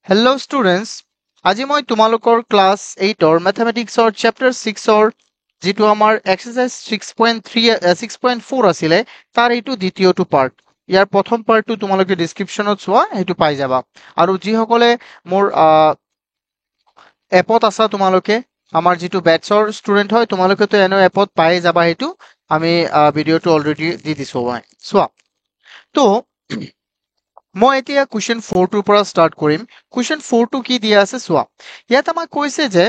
Hello students, আজি মই তোমালোকৰ ক্লাছ 8 ৰ ম্যাথমেটিক্সৰ চেপ্টাৰ 6 ৰ যেটো আমাৰ এক্সাৰসাইজ 6.3 6.4 আছিল তাৰ এইটো দ্বিতীয়টো পাৰ্ট ইয়াৰ প্ৰথম পাৰ্টটো তোমালোকে ডেসক্ৰিপচনত চোৱা এইটো পাই যাবা আৰু যি সকলে মোৰ এপত আছা তোমালোকে আমাৰ যেটো বেটছৰ ষ্টুডেন্ট হয় তোমালোকে তো এনো এপত পাই যাবা এইটো আমি ভিডিওটো অলৰেডি দি দিছো মই চোৱা তো মই এতিয়া কোৱেশ্চন 4 টোৰ পৰা ষ্টাৰ্ট কৰিম কোৱেশ্চন 4 টো কি দিয়া আছে চোৱা ইয়াত আমাক কৈছে যে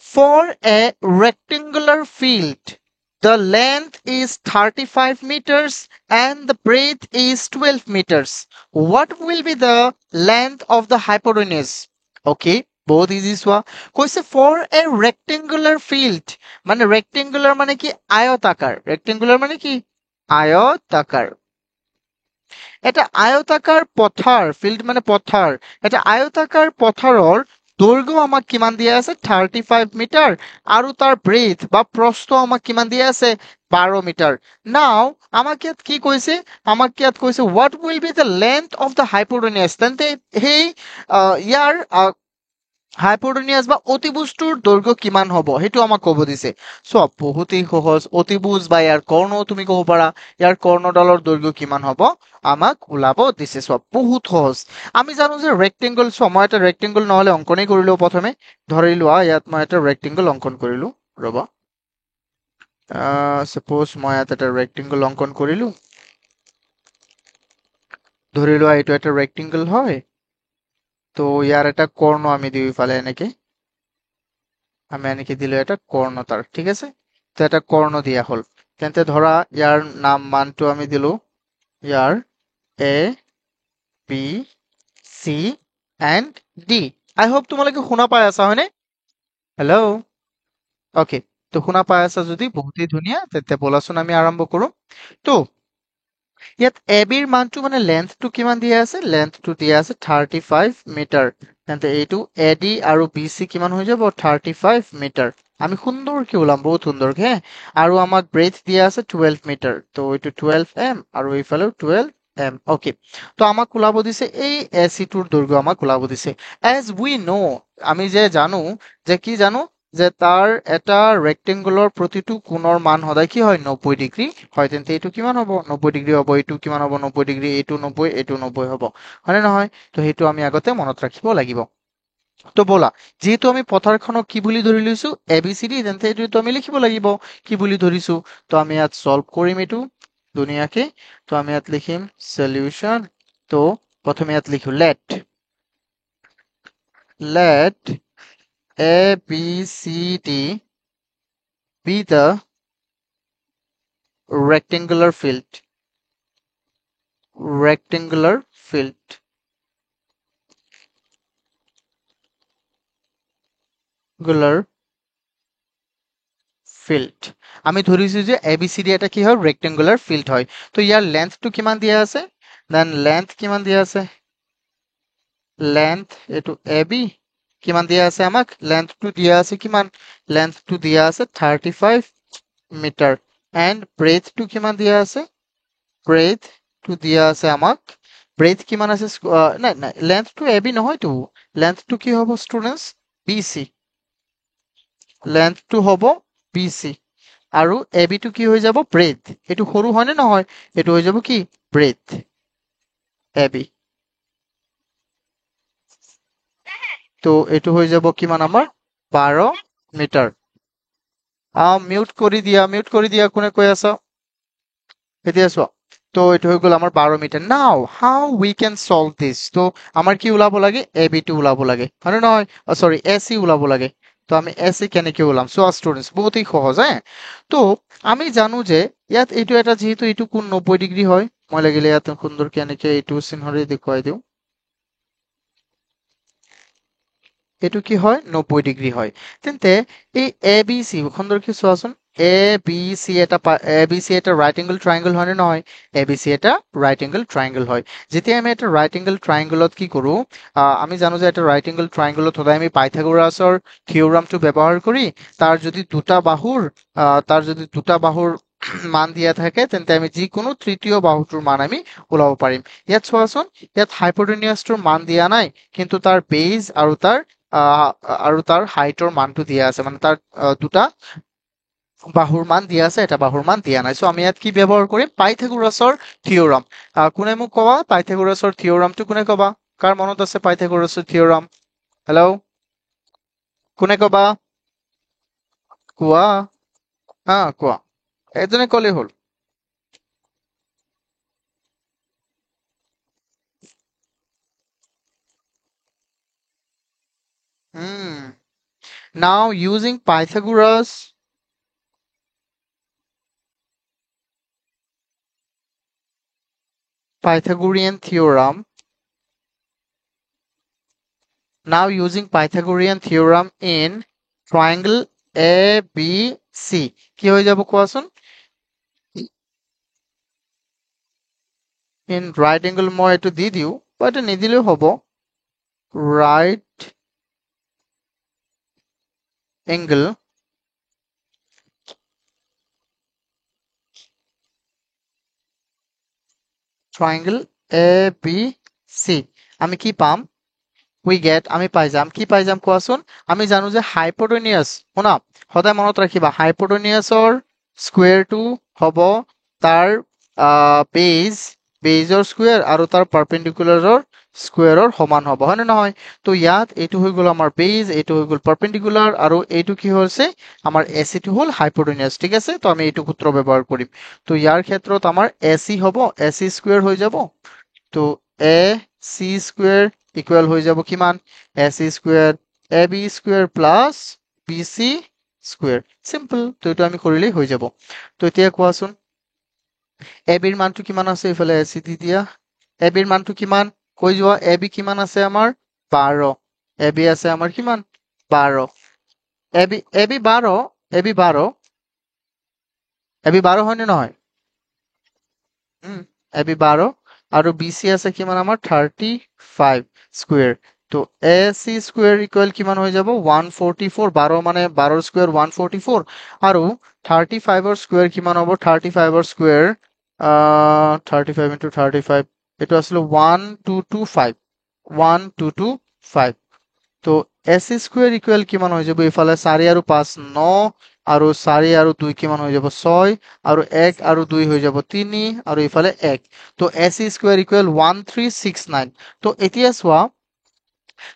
for a rectangular field the length is 35 meters and the breadth is 12 meters what will be the length of the hypotenuse okay বহুত ইজি চোৱা কৈছে for a rectangular field মানে rectangular মানে কি আয়তাকাৰ rectangular মানে কি আয়তাকাৰ এটা আয়তাকাৰ পথাৰ ফিল্ড মানে পথাৰ এটা আয়তাকাৰ পথাৰৰ দৈৰ্ঘ্য আমাক কিমান দিয়া আছে 35 মিটাৰ আৰু তাৰ ব্ৰেথ বা প্ৰস্থ আমাক কিমান দিয়া আছে 12 মিটাৰ নাও আমাক ইয়াত কি কৈছে আমাক ইয়াত কৈছে what will be the length of the hypotenuse তেন্তে সেই ইয়াৰ হাইপোটেনিয়াস বা অতিভুজটোৰ দৈৰ্ঘ্য কিমান হ'ব হেতু আমাক ক'ব দিছে সো বহুতেই সহজ অতিভুজ বা ইয়াৰ কৰ্ণ তুমি ক'ব পাৰা ইয়াৰ কৰ্ণডালৰ দৈৰ্ঘ্য কিমান হ'ব আমাক ওলাব দিছে সো বহুত সহজ আমি জানো যে ৰেক্টেংগল সো মই এটা ৰেক্টেংগল নহলে অঙ্কনই কৰিলো প্ৰথমে ধৰি লোৱা ইয়াত মই এটা ৰেক্টেংগল অঙ্কন কৰিলো ৰবা suppose মই এটা ৰেক্টেংগল অঙ্কন কৰিলো ধৰি লোৱা এইটো এটা ৰেক্টেংগল হয় তো ইয়াৰ এটা কৰ্ণ আমি দিও ইফালে এনেকে আমি এনেকে দিলো এটা কর্ণ তার ঠিক আছে তো এটা কর্ণ দিয়া হল তেন্তে ধরা ইয়ার নাম মানটো আমি দিলো ইয়ার A B C and D I hope তোমালোকে শুনা পাই আছা হয়নে হেল্ল' ওকে তো শুনা পাই আছা যদি বহুতেই ধুনীয়া তেন্তে বলাচোন আমি আৰম্ভ কৰো তো ইয়াত এ বিৰ মানটো মানে লেন্থটো কিমান দিয়া আছে লেন্থটো দিয়া আছে 35 মিটাৰ তেন্তে এইটো এডি আৰু বিসি কিমান হৈ যাব 35 মিটাৰ আমি সুন্দৰকে ওলাম বহুত সুন্দৰকে আৰু আমাক ব্ৰেথ দিয়া আছে 12 মিটাৰ তো এইটো 12 এম আৰু এইফালেও 12 এম ওকে তো আমাক ওলাব দিছে এই এসি টোৰ দৈৰ্ঘ্য আমাক ওলাব দিছে এজ উই নো আমি যে জানো যে কি জানো যে তাৰ এটা ৰেক্টেংগুলাৰ প্ৰতিটো কোণৰ মান সদায় কি হয় 90 ডিগ্ৰী হয় তেন্তে এইটো কিমান হ'ব 90 ডিগ্ৰী হ'ব এইটো কিমান হ'ব 90 ডিগ্ৰী এইটো 90 এইটো 90 হ'ব হয়নে নহয় তো সেইটো আমি আগতে মনত ৰাখিব লাগিব তো বলা যেহেতু আমি পথাৰখনক কি বুলি ধৰি লৈছো এবিসিডি তেন্তে এইটো আমি লিখিব লাগিব কি বুলি ধৰিছো তো আমি ইয়াত সলভ কৰিম এইটো ধুনীয়াকে তো আমি ইয়াত লিখিম সলিউশন তো প্ৰথমে ইয়াত লিখো let A, B, C, D be the rectangular field. Rectangular field. Rectangular field. আমি ধৰিছো যে ABCD এটা কি হয় rectangular field হয় তো ইয়াৰ লেন্থটো কিমান দিয়া আছে দেন লেন্থ কিমান দিয়া আছে লেন্থ এটো AB কিমান দিয়া আছে আমাক লেন্থটো দিয়া আছে কিমান লেন্থটো দিয়া আছে 35 মিটাৰ এন্ড ব্ৰেথটো কিমান দিয়া আছে ব্ৰেথটো দিয়া আছে আমাক ব্ৰেথ কিমান আছে নাই নাই লেন্থটো AB নহয়তো লেন্থটো কি হ'ব ষ্টুডেন্টস BC লেন্থটো হ'ব BC আৰু AB টো কি হৈ যাব ব্ৰেথ এটো সৰু হয় নে নহয় এটো হৈ যাব কি ব্ৰেথ AB তো এটো হৈ যাব কিমান আমাৰ 12 মিটাৰ মিউট কৰি দিয়া কোনে কৈ আছা এতিয়া চোৱা তো এটো হৈ গ'ল আমাৰ 12 মিটাৰ নাও হাউ উই ক্যান সলভ দিস তো আমাৰ কি ওলাব লাগে AB টো ওলাব লাগে হয় নহয় সৰি AC ওলাব লাগে তো আমি AC কেনেকে ওলাম সো স্টুডেন্টস বহুতই সহজ হ্যাঁ তো আমি জানো যে ইয়াত এইটো এটা যেহেতু এইটো কোণ 90 ডিগ্ৰী হয় মই লাগিলে ইয়াত সুন্দৰকে এনেকে এইটো চিহ্নৰে দেখুৱাই দিওঁ এইটো কি হয় 90 ডিগ্ৰী হয় তেন্তে এই ABC সুন্দৰকে চোৱাচোন ABC এটা ৰাইট এংগল ট্ৰায়াঙ্গল হয় নে নহয় ABC এটা ৰাইট এংগল ট্ৰায়াঙ্গল হয় যেতিয়া আমি এটা ৰাইট এংগল ট্ৰায়াঙ্গলত কি কৰো আমি জানো যে এটা ৰাইট এংগল ট্ৰায়াঙ্গলত সদায় আমি পাইথাগোৰাছৰ থিওৰামটো ব্যৱহাৰ কৰি তাৰ যদি দুটা বাহুৰ মান দিয়া থাকে তেন্তে আমি যিকোনো তৃতীয় বাহুটোৰ মান আমি ওলাব পাৰিম। ইয়াত চোৱাচোন, ইয়াত হাইপোটেনিয়াছটোৰ মান দিয়া নাই, কিন্তু তাৰ বেজ আৰু তাৰ হাইটৰ মানটো দিয়া আছে, মানে তাৰ দুটা বাহুৰ মান দিয়া আছে, এটা বাহুৰ মান দিয়া নাই। চ' আমি ইয়াত কি ব্যৱহাৰ কৰিম? পাইথাগোৰাছৰ থিঅৰাম। কোনে মোক কবা পাইথাগোৰাছৰ থিঅৰামটো? কোনে কবা? কাৰ মনত আছে পাইথাগোৰাছৰ থিঅৰাম? হেল্ল', কোনে কবা? কোৱা। হা, কোৱা। এজনে ক'লেই হ'ল। Now using Pythagorean theorem. Now using Pythagorean theorem in triangle ABC. কি হয়ে যাব কোৱাচোন? In right angle মই এইটো দি দিও, বা এটা নিদিলেও হ'ব। Right angle triangle ABC, আমি কি পাম? আমি পাই যাম, কি পাই যাম কোৱাচোন? আমি জানো যে হাইপোটেনিয়াছ, শুনা সদায় মনত ৰাখিবা, হাইপোটেনিয়াছৰ স্কুৱেৰটো হ'ব তাৰ বেজৰ স্কুৱেৰ আৰু তাৰ পাৰপেণ্ডিকুলাৰৰ স্কুৱেৰৰ সমান হ'ব, হয় নে নহয়? তো ইয়াত এইটো হৈ গ'ল আমাৰ বেজ, এইটো হৈ গ'ল পাৰপেণ্ডিকুলাৰ, আৰু এইটো কি হৈছে আমাৰ এচিটো হ'ল হাইপোটেনিয়াছ। ঠিক আছে, তো আমি এইটো সূত্ৰ ব্যৱহাৰ কৰিম। তো ইয়াৰ ক্ষেত্ৰত আমাৰ এচি হ'ব, এচি স্কুৱেৰ হৈ যাব। তো এ চি স্কুৱেৰ ইকুৱেল হৈ যাব কিমান? A C square A B square plus B C square. Simple, তো এইটো আমি কৰিলেই হৈ যাব। তো এতিয়া কোৱাচোন, এ বিৰ মানটো কিমান আছে? এইফালে এ চি দি দিয়া। এ বিৰ মানটো কিমান কৈ যোৱা? এ বি কিমান আছে আমাৰ? 12। এ বি আছে আমাৰ কিমান? 12। A B 12, A B 12, A B 12 হয়নে নহয়? এ বি 12 আৰু বি চি আছে কিমান আমাৰ? 35 স্কুৱেৰ। তো এ চি স্কুৱেৰ ইকুৱেল কিমান হৈ যাব? 144। 12 মানে 12 স্কুৱেৰ 144, আৰু 35ৰ স্কুৱেৰ কিমান হ'ব? 35ৰ স্কুৱেৰ 35 ইন্টু 35, এইটো আছিলে 1225, 1225। তো এচ স্কুৱেৰ ইকুৱেল কিমান হৈ যাব? ইফালে 4 আৰু 5 9, আৰু 4 আৰু 2 কিমান হৈ যাব? 6, আৰু 1 আৰু 2 হৈ যাব 3, আৰু ইফালে 1। তো এচ স্কুৱেৰ ইকুৱেল 1369। তো এতিয়া চোৱা,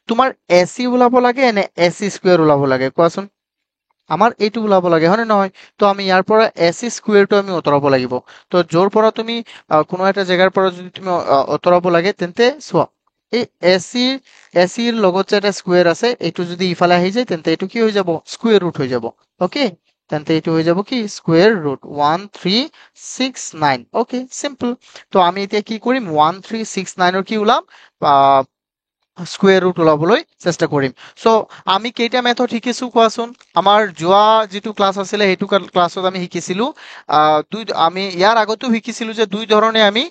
তোমাৰ এচি ওলাব লাগে নে এচি স্কুৱেৰ ওলাব লাগে কোৱাচোন? আমাৰ এইটো ওলাব লাগে, হয় নে নহয়? তো আমি ইয়াৰ পৰা এচি স্কুৱেৰটো আমি আঁতৰাব লাগিব। তো য'ৰ পৰা তুমি কোনো এটা জেগাৰ পৰা যদি তুমি আঁতৰাব লাগে, তেন্তে চোৱা, এই এচিৰ লগত যে এটা স্কুৱেৰ আছে, এইটো যদি ইফালে আহি যায়, তেন্তে এইটো কি হৈ যাব? স্কুৱেৰ ৰুট হৈ যাব। অ'কে, তেন্তে এইটো হৈ যাব কি? Square root 1369। Okay, simple. তো আমি এতিয়া কি কৰিম? 1369ৰ কি ওলাম? স্কুৱেৰ ৰুট ওলাবলৈ চেষ্টা কৰিম। চ' আমি কেইটা মেথড শিকিছো কোৱাচোন? আমাৰ যোৱা যিটো ক্লাছ আছিলে, সেইটো ক্লাছত আমি শিকিছিলো আমি ইয়াৰ আগতো শিকিছিলো যে দুই ধৰণে আমি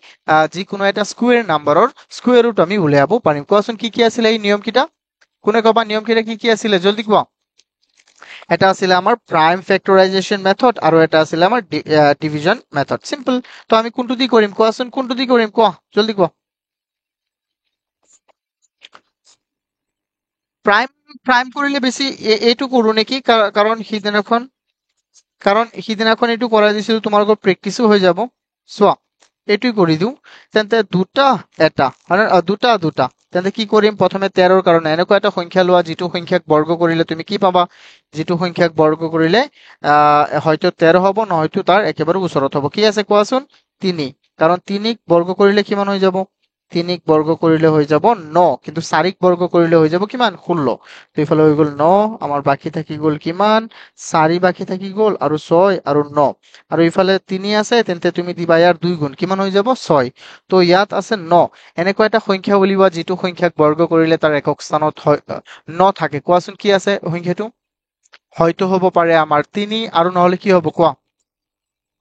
যিকোনো এটা স্কুৱেৰ নাম্বাৰৰ স্কুৱেৰ ৰুট আমি উলিয়াব পাৰিম। কোৱাচোন কি কি আছিলে এই নিয়ম কেইটা? কোনে কবা নিয়ম কেইটা কি কি আছিলে? জলদি কোৱা। এটা আছিলে আমাৰ প্ৰাইম ফেক্টৰাইজেশ্যন মেথড, আৰু এটা আছিলে আমাৰ ডিভিজন মেথড। চিম্পল। তো আমি কোনটো দি কৰিম কোৱাচোন? কোনটো দি কৰিম কোৱা? জলদি কোৱা। প্ৰাইম প্ৰাইম কৰিলে বেছি এইটো কৰো নেকি? কাৰণ সিদিনাখন এইটো কৰাই দিছিলো, তোমালোকৰ প্ৰেক্টিচো হৈ যাব। চোৱা, এইটোৱে কৰি দিওঁ। তেন্তে দুটা এটা, দুটা দুটা, তেন্তে কি কৰিম? প্ৰথমে 13ৰ কাৰণে এনেকুৱা এটা সংখ্যা লোৱা, যিটো সংখ্যাক বৰ্গ কৰিলে তুমি কি পাবা? যিটো সংখ্যাক বৰ্গ কৰিলে হয়তো 13 হ'ব, নহয়তো তাৰ একেবাৰে ওচৰত হ'ব। কি আছে কোৱাচোন? 3। কাৰণ 3ক বৰ্গ কৰিলে কিমান হৈ যাব? 3ক বৰ্গ কৰিলে হৈ যাব 9, কিন্তু 4ক বৰ্গ কৰিলে হৈ যাব কিমান? 16। তো এইফালে হৈ গ'ল 9, আমাৰ বাকী থাকি গ'ল কিমান? 4 বাকী থাকি গ'ল, আৰু 6 আৰু 9, আৰু ইফালে 3 আছে, তেন্তে তুমি দিবা ইয়াৰ 2 গুণ, কিমান হৈ যাব? 6। তো ইয়াত আছে 9। এনেকুৱা এটা সংখ্যা উলিওৱা যিটো সংখ্যাক বৰ্গ কৰিলে তাৰ একক স্থানত 9 থাকে। কোৱাচোন কি আছে সংখ্যাটো? হয়তো হ'ব পাৰে আমাৰ 3, আৰু নহলে কি হ'ব কোৱা?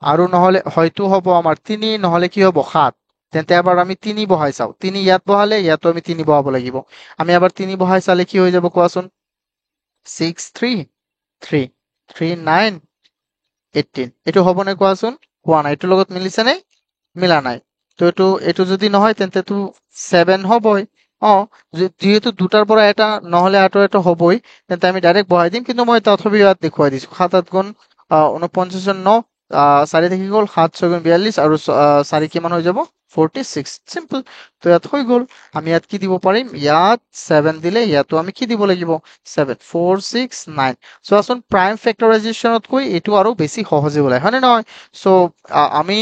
আৰু নহলে হয়তো হ'ব আমাৰ 3, নহলে কি হ'ব? 7। তেন্তে এবাৰ আমি 3 বহাই চাওঁ। 3 ইয়াত বহালে ইয়াতো আমি 3 বহাব লাগিব। আমি এবাৰ 3 বহাই চালে কি হৈ যাব কোৱাচোন? 6 3 3 3 9 18 এইটো হ'ব নে কোৱাচোন হোৱা নাই এইটোৰ লগত মিলিছে নে মিলা নাই তো এইটো যদি নহয় তেন্তে তো 7 হ'বই যেহেতু দুটাৰ পৰা এটা নহলে এটা হ'বই তেন্তে আমি ডাইৰেক্ট বহাই দিম কিন্তু মই তথাপি ইয়াত দেখুৱাই দিছো 7 8 গুণ 49 9 4 থাকি গ'ল 7 6 গুণ 42 আৰু 4 কিমান হৈ যাব 46 সিম্পল তো ইয়াত হৈ গ'ল আমি ইয়াত কি দিব পাৰিম ইয়াত 7 দিলে ইয়াতো আমি কি দিব লাগিব 7 4 6 9 চোৱাচোন প্ৰাইম ফেক্টৰাইজেশ্যনত কৈ এইটো আৰু বেছি সহজে ওলাই হয়নে নহয় সো আমি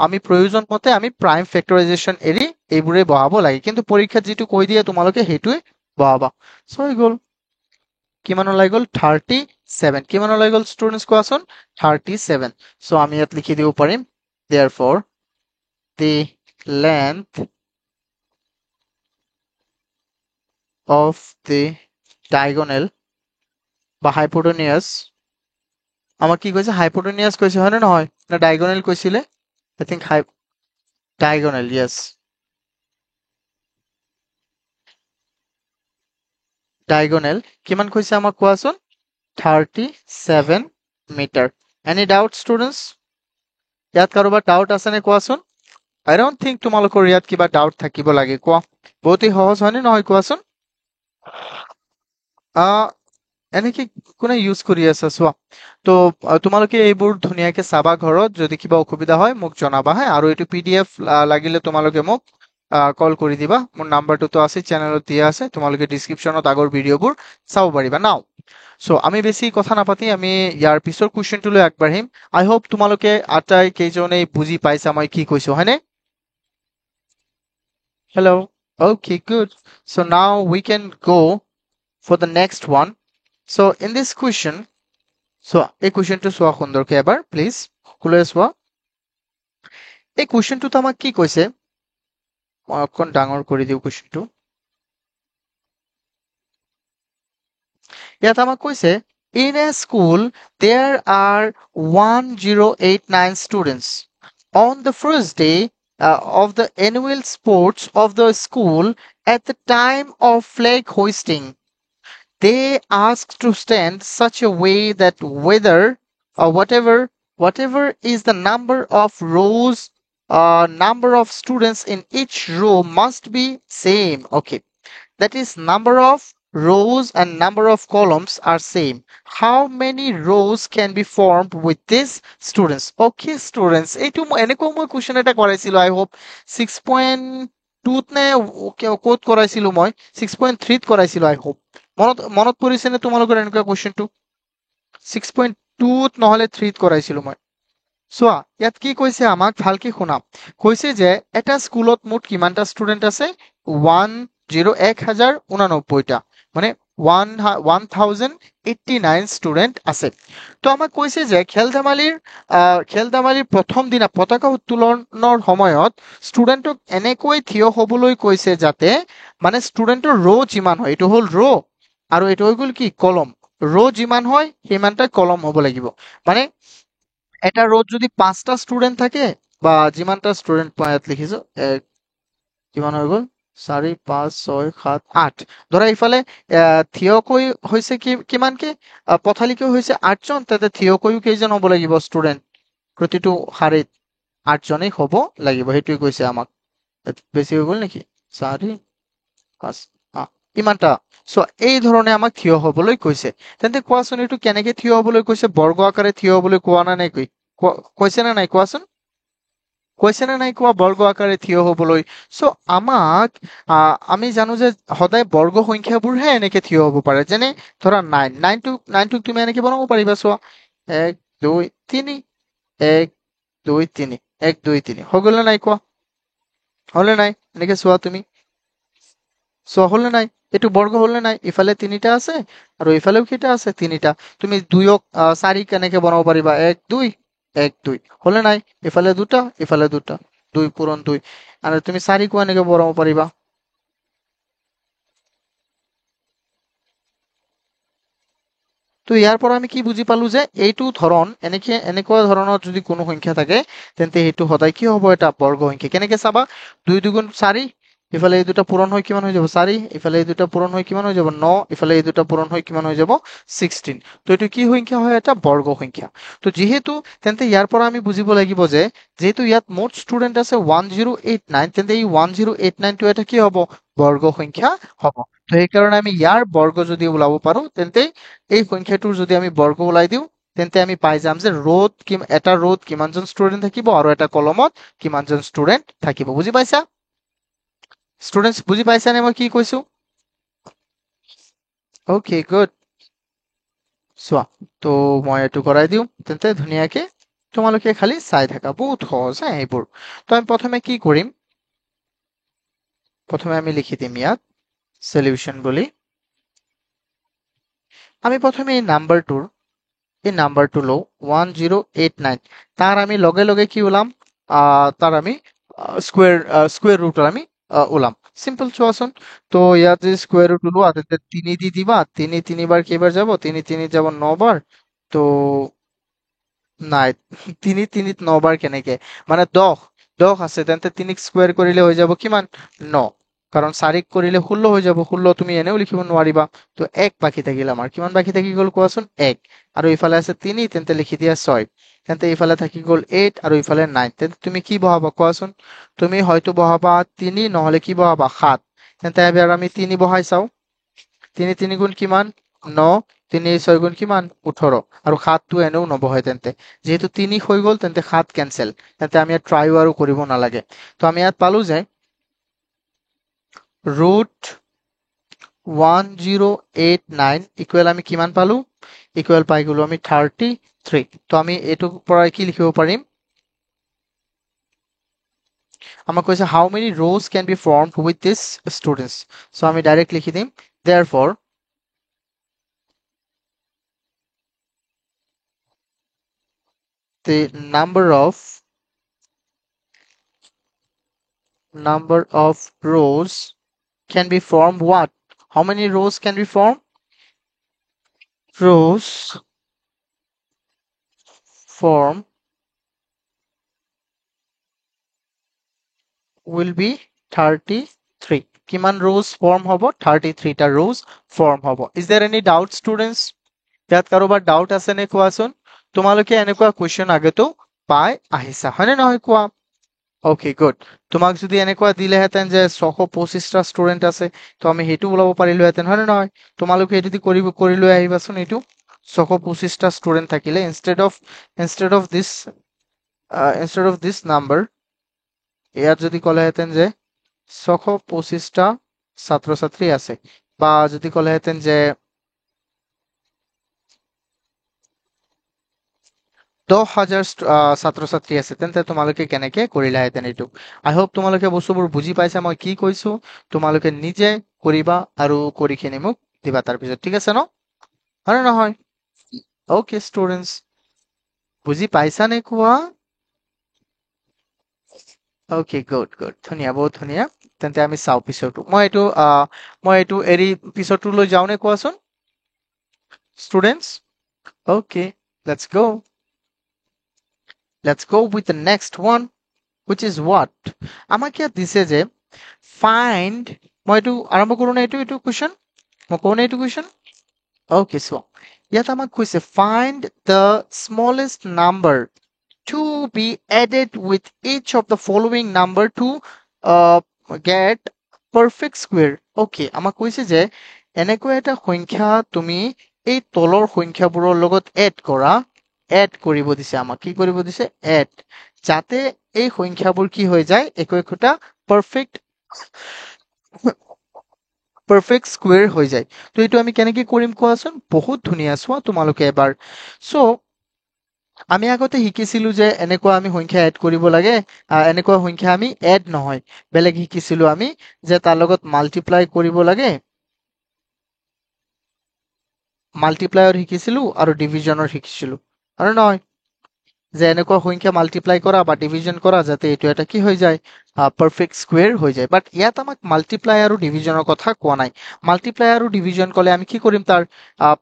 আমি প্ৰয়োজন মতে আমি প্ৰাইম ফেক্টৰাইজেশ্যন এৰি এইবোৰে বহাব লাগে কিন্তু পৰীক্ষাত যিটো কৈ দিয়ে তোমালোকে সেইটোৱে বহাবা সো হৈ গ'ল কিমান ওলাই গ'ল 37 কিমান ওলাই গ'ল ষ্টুডেন্টস কোৱাচোন 37 সো আমি ইয়াত লিখি দিব পাৰিম therefore the length of the diagonal বা hypotenuse আমাক কি কৈছে hypotenuse কৈছে হয় নে নহয় না diagonal কৈছিলে I think diagonal yes diagonal কিমান কৈছে আমাক কোৱাচোন 37 মিটাৰ any doubt students ইয়াত কাৰোবাৰ ডাউট আছে নে কোৱাচোন I don't think তোমালোকৰ ইয়াত কিবা ডাউট থাকিব লাগে কোৱা বহুতেই সহজ হয় নে নহয় কোৱাচোন এনেকে কোনে ইউজ কৰি আছে চোৱা তো তোমালোকে এইবোৰ ধুনীয়াকে চাবা ঘৰত যদি কিবা অসুবিধা হয় মোক জনাবা হা আৰু এইটো পিডিএফ লাগিলে তোমালোকে মোক কল কৰি দিবা মোৰ নাম্বাৰটো আছে চেনেলত দিয়া আছে তোমালোকে ডেসক্ৰিপচনত আগৰ ভিডিঅ'বোৰ চাব পাৰিবা নাও সো আমি বেছি কথা নাপাতি আমি ইয়াৰ পিছৰ কোৱেশ্চনটোলৈ আগবাঢ়িম আই হোপ তোমালোকে আটাই কেইজনে বুজি পাইছা মই কি কৈছো হয়নে hello' okay good so now we can go for the next one so in this question so এই কোৱেশ্চনটো চোৱা সুন্দৰকে এবাৰ প্লিজ সকলোৱে চোৱা এই কোৱেশ্চনটোত আমাক কি কৈছে মই অকণ ডাঙৰ কৰি দিওঁ কোৱেশ্চনটো ইয়াত আমাক কৈছে in a school there are 1089 students on the first day of the annual sports of the school at the time of flag hoisting they asked to stand such a way that whether or whatever is the number of rows number of students in each row must be same okay that is number of rows and number of columns are same how many rows can be formed with these students okay students এইটো এনেকুৱা মই question এটা কৰাইছিলো I hope 6.2 নে code কৰাইছিলো মই 6.3 ত কৰাইছিলো I hope মনত পৰিছে নে তোমালোকৰ এনেকুৱা কোৱেশ্চনটো 6.2 ত নহলে 3 ত কৰাইছিলো মই চোৱা ইয়াত কি কৈছে আমাক ভালকে শুনা কৈছে যে এটা স্কুলত মুঠ কিমানটা ষ্টুডেন্ট আছে 1089টা মানে 1089 ষ্টুডেন্ট আছে তো আমাক কৈছে যে খেল ধেমালিৰ প্ৰথম দিনা পতাকা উত্তোলনৰ সময়ত ষ্টুডেন্টক এনেকৈ থিয় হ'বলৈ কৈছে যাতে মানে ষ্টুডেন্টৰ ৰ যিমান হয় এইটো হ'ল ৰ আৰু এইটো হৈ গ'ল কি কলম ৰ যিমান হয় সিমানটা কলম হ'ব লাগিব মানে এটা ৰত যদি 5টা ষ্টুডেন্ট থাকে বা যিমানটা ষ্টুডেন্ট মই ইয়াত লিখিছো কিমান হৈ গ'ল 4 5 6 7 8 ধৰা ইফালে থিয়কৈ হৈছে কিমানকে পথালিকৈ হৈছে 8 জন তাতে থিয়কৈও কেইজন হ'ব লাগিব ষ্টুডেন্ট প্ৰতিটো শাৰীত 8 জনেই হ'ব লাগিব হেতুই কৈছে আমাক বেছি হৈ গ'ল নেকি 4 5 ইমানটা সো এই ধৰণে আমাক থিয় হ'বলৈ কৈছে তেন্তে কোৱাচোন এইটো কেনেকৈ থিয় হ'বলৈ কৈছে বৰ্গ আকাৰে থিয় হ'বলৈ কোৱা নাই কৈছে নে নাই কোৱাচোন কৈছে নে নাই কোৱা বৰ্গ আকাৰে থিয় হ'বলৈ সো আমাক আমি জানো যে সদায় বৰ্গ সংখ্যাবোৰহে এনেকে থিয় হ'ব পাৰে যেনে ধৰা 9 তুমি এনেকে বনাব পাৰিবা চোৱা 1 2 3 1 2 3 1 2 3 হৈ গ'ল নে নাই কোৱা হ'লে নাই এনেকে চোৱা তুমি চোৱা হ'লে নাই এইটো বৰ্গ হ'লে নাই ইফালে 3টা আছে আৰু ইফালেও কেইটা আছে 3টা তুমি 2ক 4 কেনেকে বনাব পাৰিবা 1 2 1 2 হ'লে নাই ইফালে 2টা ইফালে 2টা 2 পূৰণ 2 আৰু তুমি 4 কো এনেকে বনাব পাৰিবা তো ইয়াৰ পৰা আমি কি বুজি পালো যে এইটো ধৰণ এনেকুৱা ধৰণৰ যদি কোনো সংখ্যা থাকে তেন্তে এইটো সদায় কি হ'ব এটা বৰ্গ সংখ্যা কেনেকে চাবা 2 2 গুণ 4 ইফালে এই দুটা পূৰণ হৈ কিমান হৈ যাব 4, ইফালে এই দুটা পূৰণ হৈ কিমান হৈ যাব 9, ইফালে এই দুটা পূৰণ হৈ কিমান হৈ যাব 16। তো এইটো কি সংখ্যা হয়, এটা বৰ্গ সংখ্যা। তো যিহেতু তেন্তে ইয়াৰ পৰা আমি বুজিব লাগিব যে যেহেতু ইয়াত মোট ষ্টুডেন্ট আছে 1089, তেন্তে এই 1089 টো এটা কি হ'ব, বৰ্গ সংখ্যা হ'ব। তো সেইকাৰণে আমি ইয়াৰ বৰ্গ যদি ওলাব পাৰো, তেন্তে এই সংখ্যাটোৰ যদি আমি বৰ্গ ওলাই দিওঁ, তেন্তে আমি পাই যাম যে এটা ৰোত কিমানজন ষ্টুডেন্ট থাকিব আৰু এটা কলমত কিমানজন ষ্টুডেন্ট থাকিব। বুজি পাইছা ষ্টুডেন্টছ, বুজি পাইছানে মই কি কৈছো? Okay good. চোৱা, তো মই এইটো কৰাই দিওঁ তেন্তে ধুনীয়াকে তোমালোকে খালি চাই থাকা, বহুত সহজ এইবোৰ। তো আমি প্ৰথমে কি কৰিম, প্ৰথমে আমি লিখি দিম ইয়াত সলিউশন বুলি। আমি প্ৰথমে এই নাম্বাৰটো লওঁ 1089, তাৰ আমি লগে লগে কি ওলাম, তাৰ আমি স্কুৱেৰ ৰুট আমি ওলাম। চিম্পল চোৱাচোন, তো ইয়াত যদি স্কুৱেৰ ৰুট ওলোৱা তেন্তে 3 দি দিবা, 3 তিনিবাৰ কেইবাৰ যাব, 3 3 যাব 9 বাৰ। তো নাই, 3 3 9 বাৰ কেনেকে, মানে 10 আছে, তেন্তে 3 স্কুৱেৰ কৰিলে হৈ যাব কিমান, 9। কাৰণ 4 কৰিলে 16 হৈ যাব, 16 তুমি এনেও লিখিব নোৱাৰিবা। তো 1 বাকী থাকিল আমাৰ, কিমান বাকী থাকি গ'ল কোৱাচোন, 1। আৰু ইফালে আছে 3, তেন্তে লিখি দিয়া 6। তেন্তে ইফালে থাকি গ'ল 8 আৰু ইফালে 9। তেন্তে তুমি কি বহাবা কোৱাচোন, তুমি হয়তো বহাবা 3, নহলে কি বহাবা 7। তেন্তে এবাৰ আমি 3 বহাই চাও, 3 3 গুণ কিমান, 9, 3 6 গুণ কিমান, 18। আৰু 7 টো এনেও নবহে, তেন্তে যেহেতু 3 হৈ গ'ল তেন্তে 7 কেনচেল, তেন্তে আমি ইয়াত ট্ৰাইও আৰু কৰিব নালাগে। তো আমি ইয়াত পালো যে ৰুট 1089 ইকুৱেল আমি কিমান পালো, ইকুৱেল পাই গলো আমি 33। তো আমি এইটোৰ পৰা কি লিখিব পাৰিম, আমাক কৈছে how many rows can be formed with this students। so আমি ডাইৰেক্ট লিখি দিম therefore the number of rows can be formed what, how many rows can be formed, rows form will be 33। কিমান rows form হ'ব, 33 টা rows form হ'ব। is there any doubt students? ইয়াত কাৰোবাৰ doubt আছে নে কোৱাচোন? তোমালোকে এনেকুৱা কুৱেশ্যন আগেতো পাই আহিছা হয়নে নহয় কোৱা? Okay good. তোমাক যদি এনেকুৱা দিলেহেঁতেন যে 625টা ষ্টুডেন্ট আছে, তো আমি সেইটো ওলাব পাৰিলোহেঁতেন হয়নে নহয়? তোমালোকে এইটো দি কৰি লৈ আহিবাচোন, এইটো 625টা ষ্টুডেন্ট থাকিলে instead of this number, ইয়াত যদি ক'লেহেঁতেন যে 625টা ছাত্ৰ ছাত্ৰী আছে, বা যদি ক'লেহেঁতেন যে 10,000 ছাত্ৰ ছাত্ৰী আছে, তেন্তে তোমালোকে কেনেকে কৰিলাহেঁতেন এইটো। আই হোপ তোমালোকে বস্তুবোৰ বুজি পাইছা মই কি কৈছো। তোমালোকে নিজে কৰিবা আৰু কৰি কিনে মোক দিবা তাৰপিছত, ঠিক আছে ন, হয় নে নহয়? অ'কে ষ্টুডেন্টছ, বুজি পাইছা নে কোৱা? অ'কে গুড গুড, ধুনীয়া, বহুত ধুনীয়া। তেন্তে আমি চাওঁ পিছৰটো, মই এইটো এৰি পিছৰটোলৈ যাওঁ নে কোৱাচোন students? Okay, let's go with the next one, which is what, আমাক ইয়াত দিছে যে find, মই এইটো আৰম্ভ কৰো নে, এইটো কুৱেশ্যন মই কওঁ নে এইটো কুৱেশ্যন? অ'কে চোৱা, ইয়াত আমাক কৈছে find the smallest number to be added with each of the following number to uh, get perfect square। Okay, আমাক কৈছে যে এনেকুৱা এটা সংখ্যা তুমি এই তলৰ সংখ্যাবোৰৰ লগত এড কৰিব দিছে, আমাক কি কৰিব দিছে, এড, যাতে এই সংখ্যাবোৰ কি হৈ যায়, একোটা পাৰফেক্ট স্কুৱেৰ হৈ যায়। তো এইটো আমি কেনেকে কৰিম কোৱাচোন? বহুত ধুনীয়া, চোৱা তোমালোকে এবাৰ। চ' আমি আগতে শিকিছিলো যে এনেকুৱা আমি সংখ্যা এড কৰিব লাগে, এনেকুৱা সংখ্যা আমি এড নহয়, বেলেগ শিকিছিলো আমি যে তাৰ লগত মাল্টিপ্লাই কৰিব লাগে, মাল্টিপ্লাইৰ শিকিছিলো আৰু ডিভিজনৰ শিকিছিলো, আৰু নহয় যে এনেকুৱা সংখ্যা মাল্টিপ্লাই কৰা বা ডিভিজন কৰা যাতে এইটো এটা কি হৈ যায় পাৰফেক্ট স্কুৱেৰ হৈ যায় বাট ইয়াত আমাক মাল্টিপ্লাই আৰু ডিভিজনৰ কথা কোৱা নাই মাল্টিপ্লাই আৰু ডিভিজন ক'লে আমি কি কৰিম তাৰ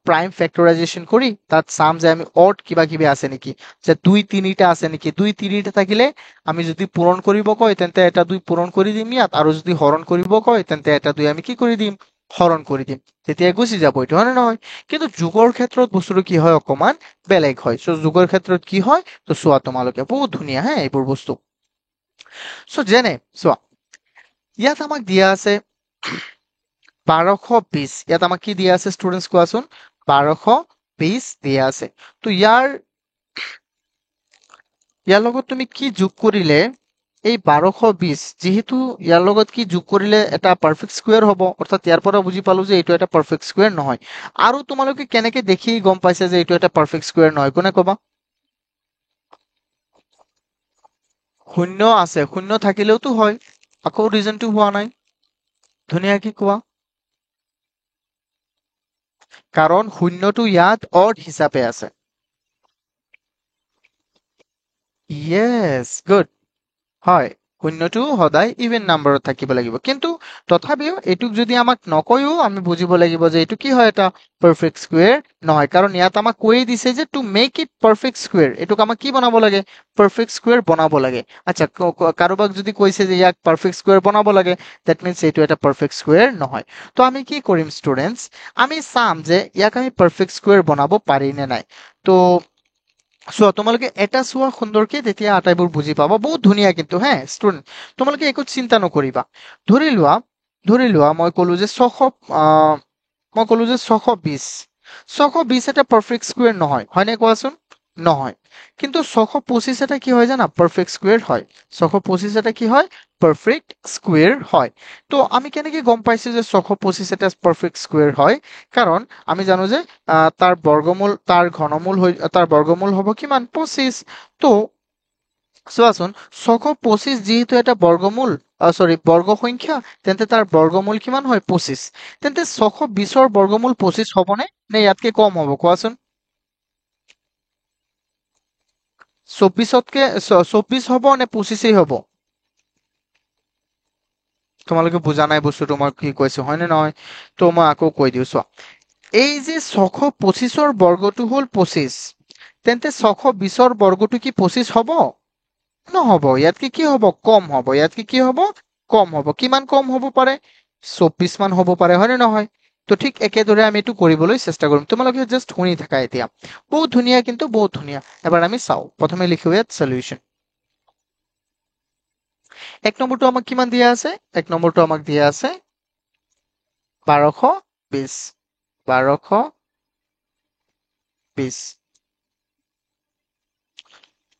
প্ৰাইম ফেক্টৰাইজেশ্যন কৰি তাত চাম যে আমি অড কিবা কিবি আছে নেকি যে 2-3টা আছে নেকি 2-3টা থাকিলে আমি যদি পূৰণ কৰিব কয় তেন্তে এটা 2 পূৰণ কৰি দিম ইয়াত আৰু যদি হৰণ কৰিব কয় তেন্তে এটা 2 আমি কি কৰি দিম হৰণ কৰি দিম তেতিয়া গুচি যাব এইটো হয় নে নহয় কিন্তু যোগৰ ক্ষেত্ৰত বস্তুটো কি হয় অকমান বেলেগ হয় চ' যোগৰ ক্ষেত্ৰত কি হয় তো চোৱা তোমালোকে বহুত ধুনীয়া হে এইবোৰ বস্তু চ' যেনে চোৱা ইয়াত আমাক দিয়া আছে 1220 ইয়াত আমাক কি দিয়া আছে ষ্টুডেন্টস কোৱাচোন 1220 দিয়া আছে তো ইয়াৰ লগত তুমি কি যোগ কৰিলে এই 1220 যিহেতু ইয়াৰ লগত কি যোগ কৰিলে এটা পাৰফেক্ট স্কুৱেৰ হ'ব অৰ্থাৎ ইয়াৰ পৰা বুজি পালো যে এইটো এটা পাৰফেক্ট স্কুৱেৰ নহয় আৰু তোমালোকে কেনেকে দেখি গম পাইছে যে এইটো এটা পাৰফেক্ট স্কুৱেৰ নহয় কোনে ক'বা শূন্য আছে শূন্য থাকিলেওতো হয় আকৌ ৰিজনটো হোৱা নাই ধুনীয়াকে কোৱা কাৰণ শূন্যটো ইয়াত অড হিচাপে আছে য়েছ গুড হয় শূন্যটো সদায় ইভেন নাম্বাৰত থাকিব লাগিব কিন্তু তথাপিও এইটোক যদি আমাক নকয়ও আমি বুজিব লাগিব যে এইটো কি হয় এটা পাৰফেক্ট স্কুৱেৰ নহয় কাৰণ ইয়াত আমাক কৈয়ে দিছে যে to make it perfect square এইটোক আমাক কি বনাব লাগে পাৰফেক্ট স্কুৱেৰ বনাব লাগে আচ্ছা কাৰোবাক যদি কৈছে যে ইয়াক পাৰফেক্ট স্কুৱেৰ বনাব লাগে ডেট মিনছ এইটো এটা পাৰফেক্ট স্কুৱেৰ নহয় তো আমি কি কৰিম ষ্টুডেণ্টছ আমি চাম যে ইয়াক আমি পাৰফেক্ট স্কুৱেৰ বনাব পাৰি নে নাই তো চোৱা তোমালোকে এটা চোৱা সুন্দৰকে তেতিয়া আটাইবোৰ বুজি পাবা বহুত ধুনীয়া কিন্তু হে ষ্টুডেণ্ট তোমালোকে একো চিন্তা নকৰিবা ধৰি লোৱা মই ক'লো যে 620 এটা পাৰফেক্ট স্কুৱেৰ নহয় হয়নে কোৱাচোন নহয় কিন্তু 625 এটা কি হয় জানা পাৰফেক্ট স্কুৱেৰ হয় 625 এটা কি হয় পাৰফেক্ট স্কুৱেৰ হয় তো আমি কেনেকে গম পাইছো যে 625 এটা পাৰফেক্ট স্কুৱেৰ হয় কাৰণ আমি জানো যে তাৰ বৰ্গমূল হ'ব কিমান 25 তো চোৱাচোন 625 যিহেতু এটা বৰ্গমূল বৰ্গ সংখ্যা তেন্তে তাৰ বৰ্গমূল কিমান হয় 25 তেন্তে 620ৰ বৰ্গমূল 25 হ'বনে নে ইয়াতকে কম হ'ব কোৱাচোন 24 হ'ব নে 25 হ'ব তোমালোকে বুজা নাই বস্তুটো মই কি কৈছো হয়নে নহয় তো মই আকৌ কৈ দিওঁ চোৱা এই যে 625ৰ বৰ্গটো হ'ল 25 তেন্তে 620ৰ বৰ্গটো কি 25 হ'ব নহ'ব ইয়াতকে কি হ'ব কম হ'ব ইয়াতকে কি হ'ব কম হ'ব কিমান কম হ'ব পাৰে 24 মান হ'ব পাৰে হয়নে নহয় তো ঠিক একেদৰে আমি এইটো কৰিবলৈ চেষ্টা কৰিম তোমালোকে জাষ্ট শুনি থাকা এতিয়া বহুত ধুনীয়া কিন্তু বহুত ধুনীয়া এবাৰ আমি চাওঁ প্ৰথমে লিখো ইয়াত সলিউশন এক নম্বৰটো আমাক কিমান দিয়া আছে এক নম্বৰটো আমাক দিয়া আছে 1220 1220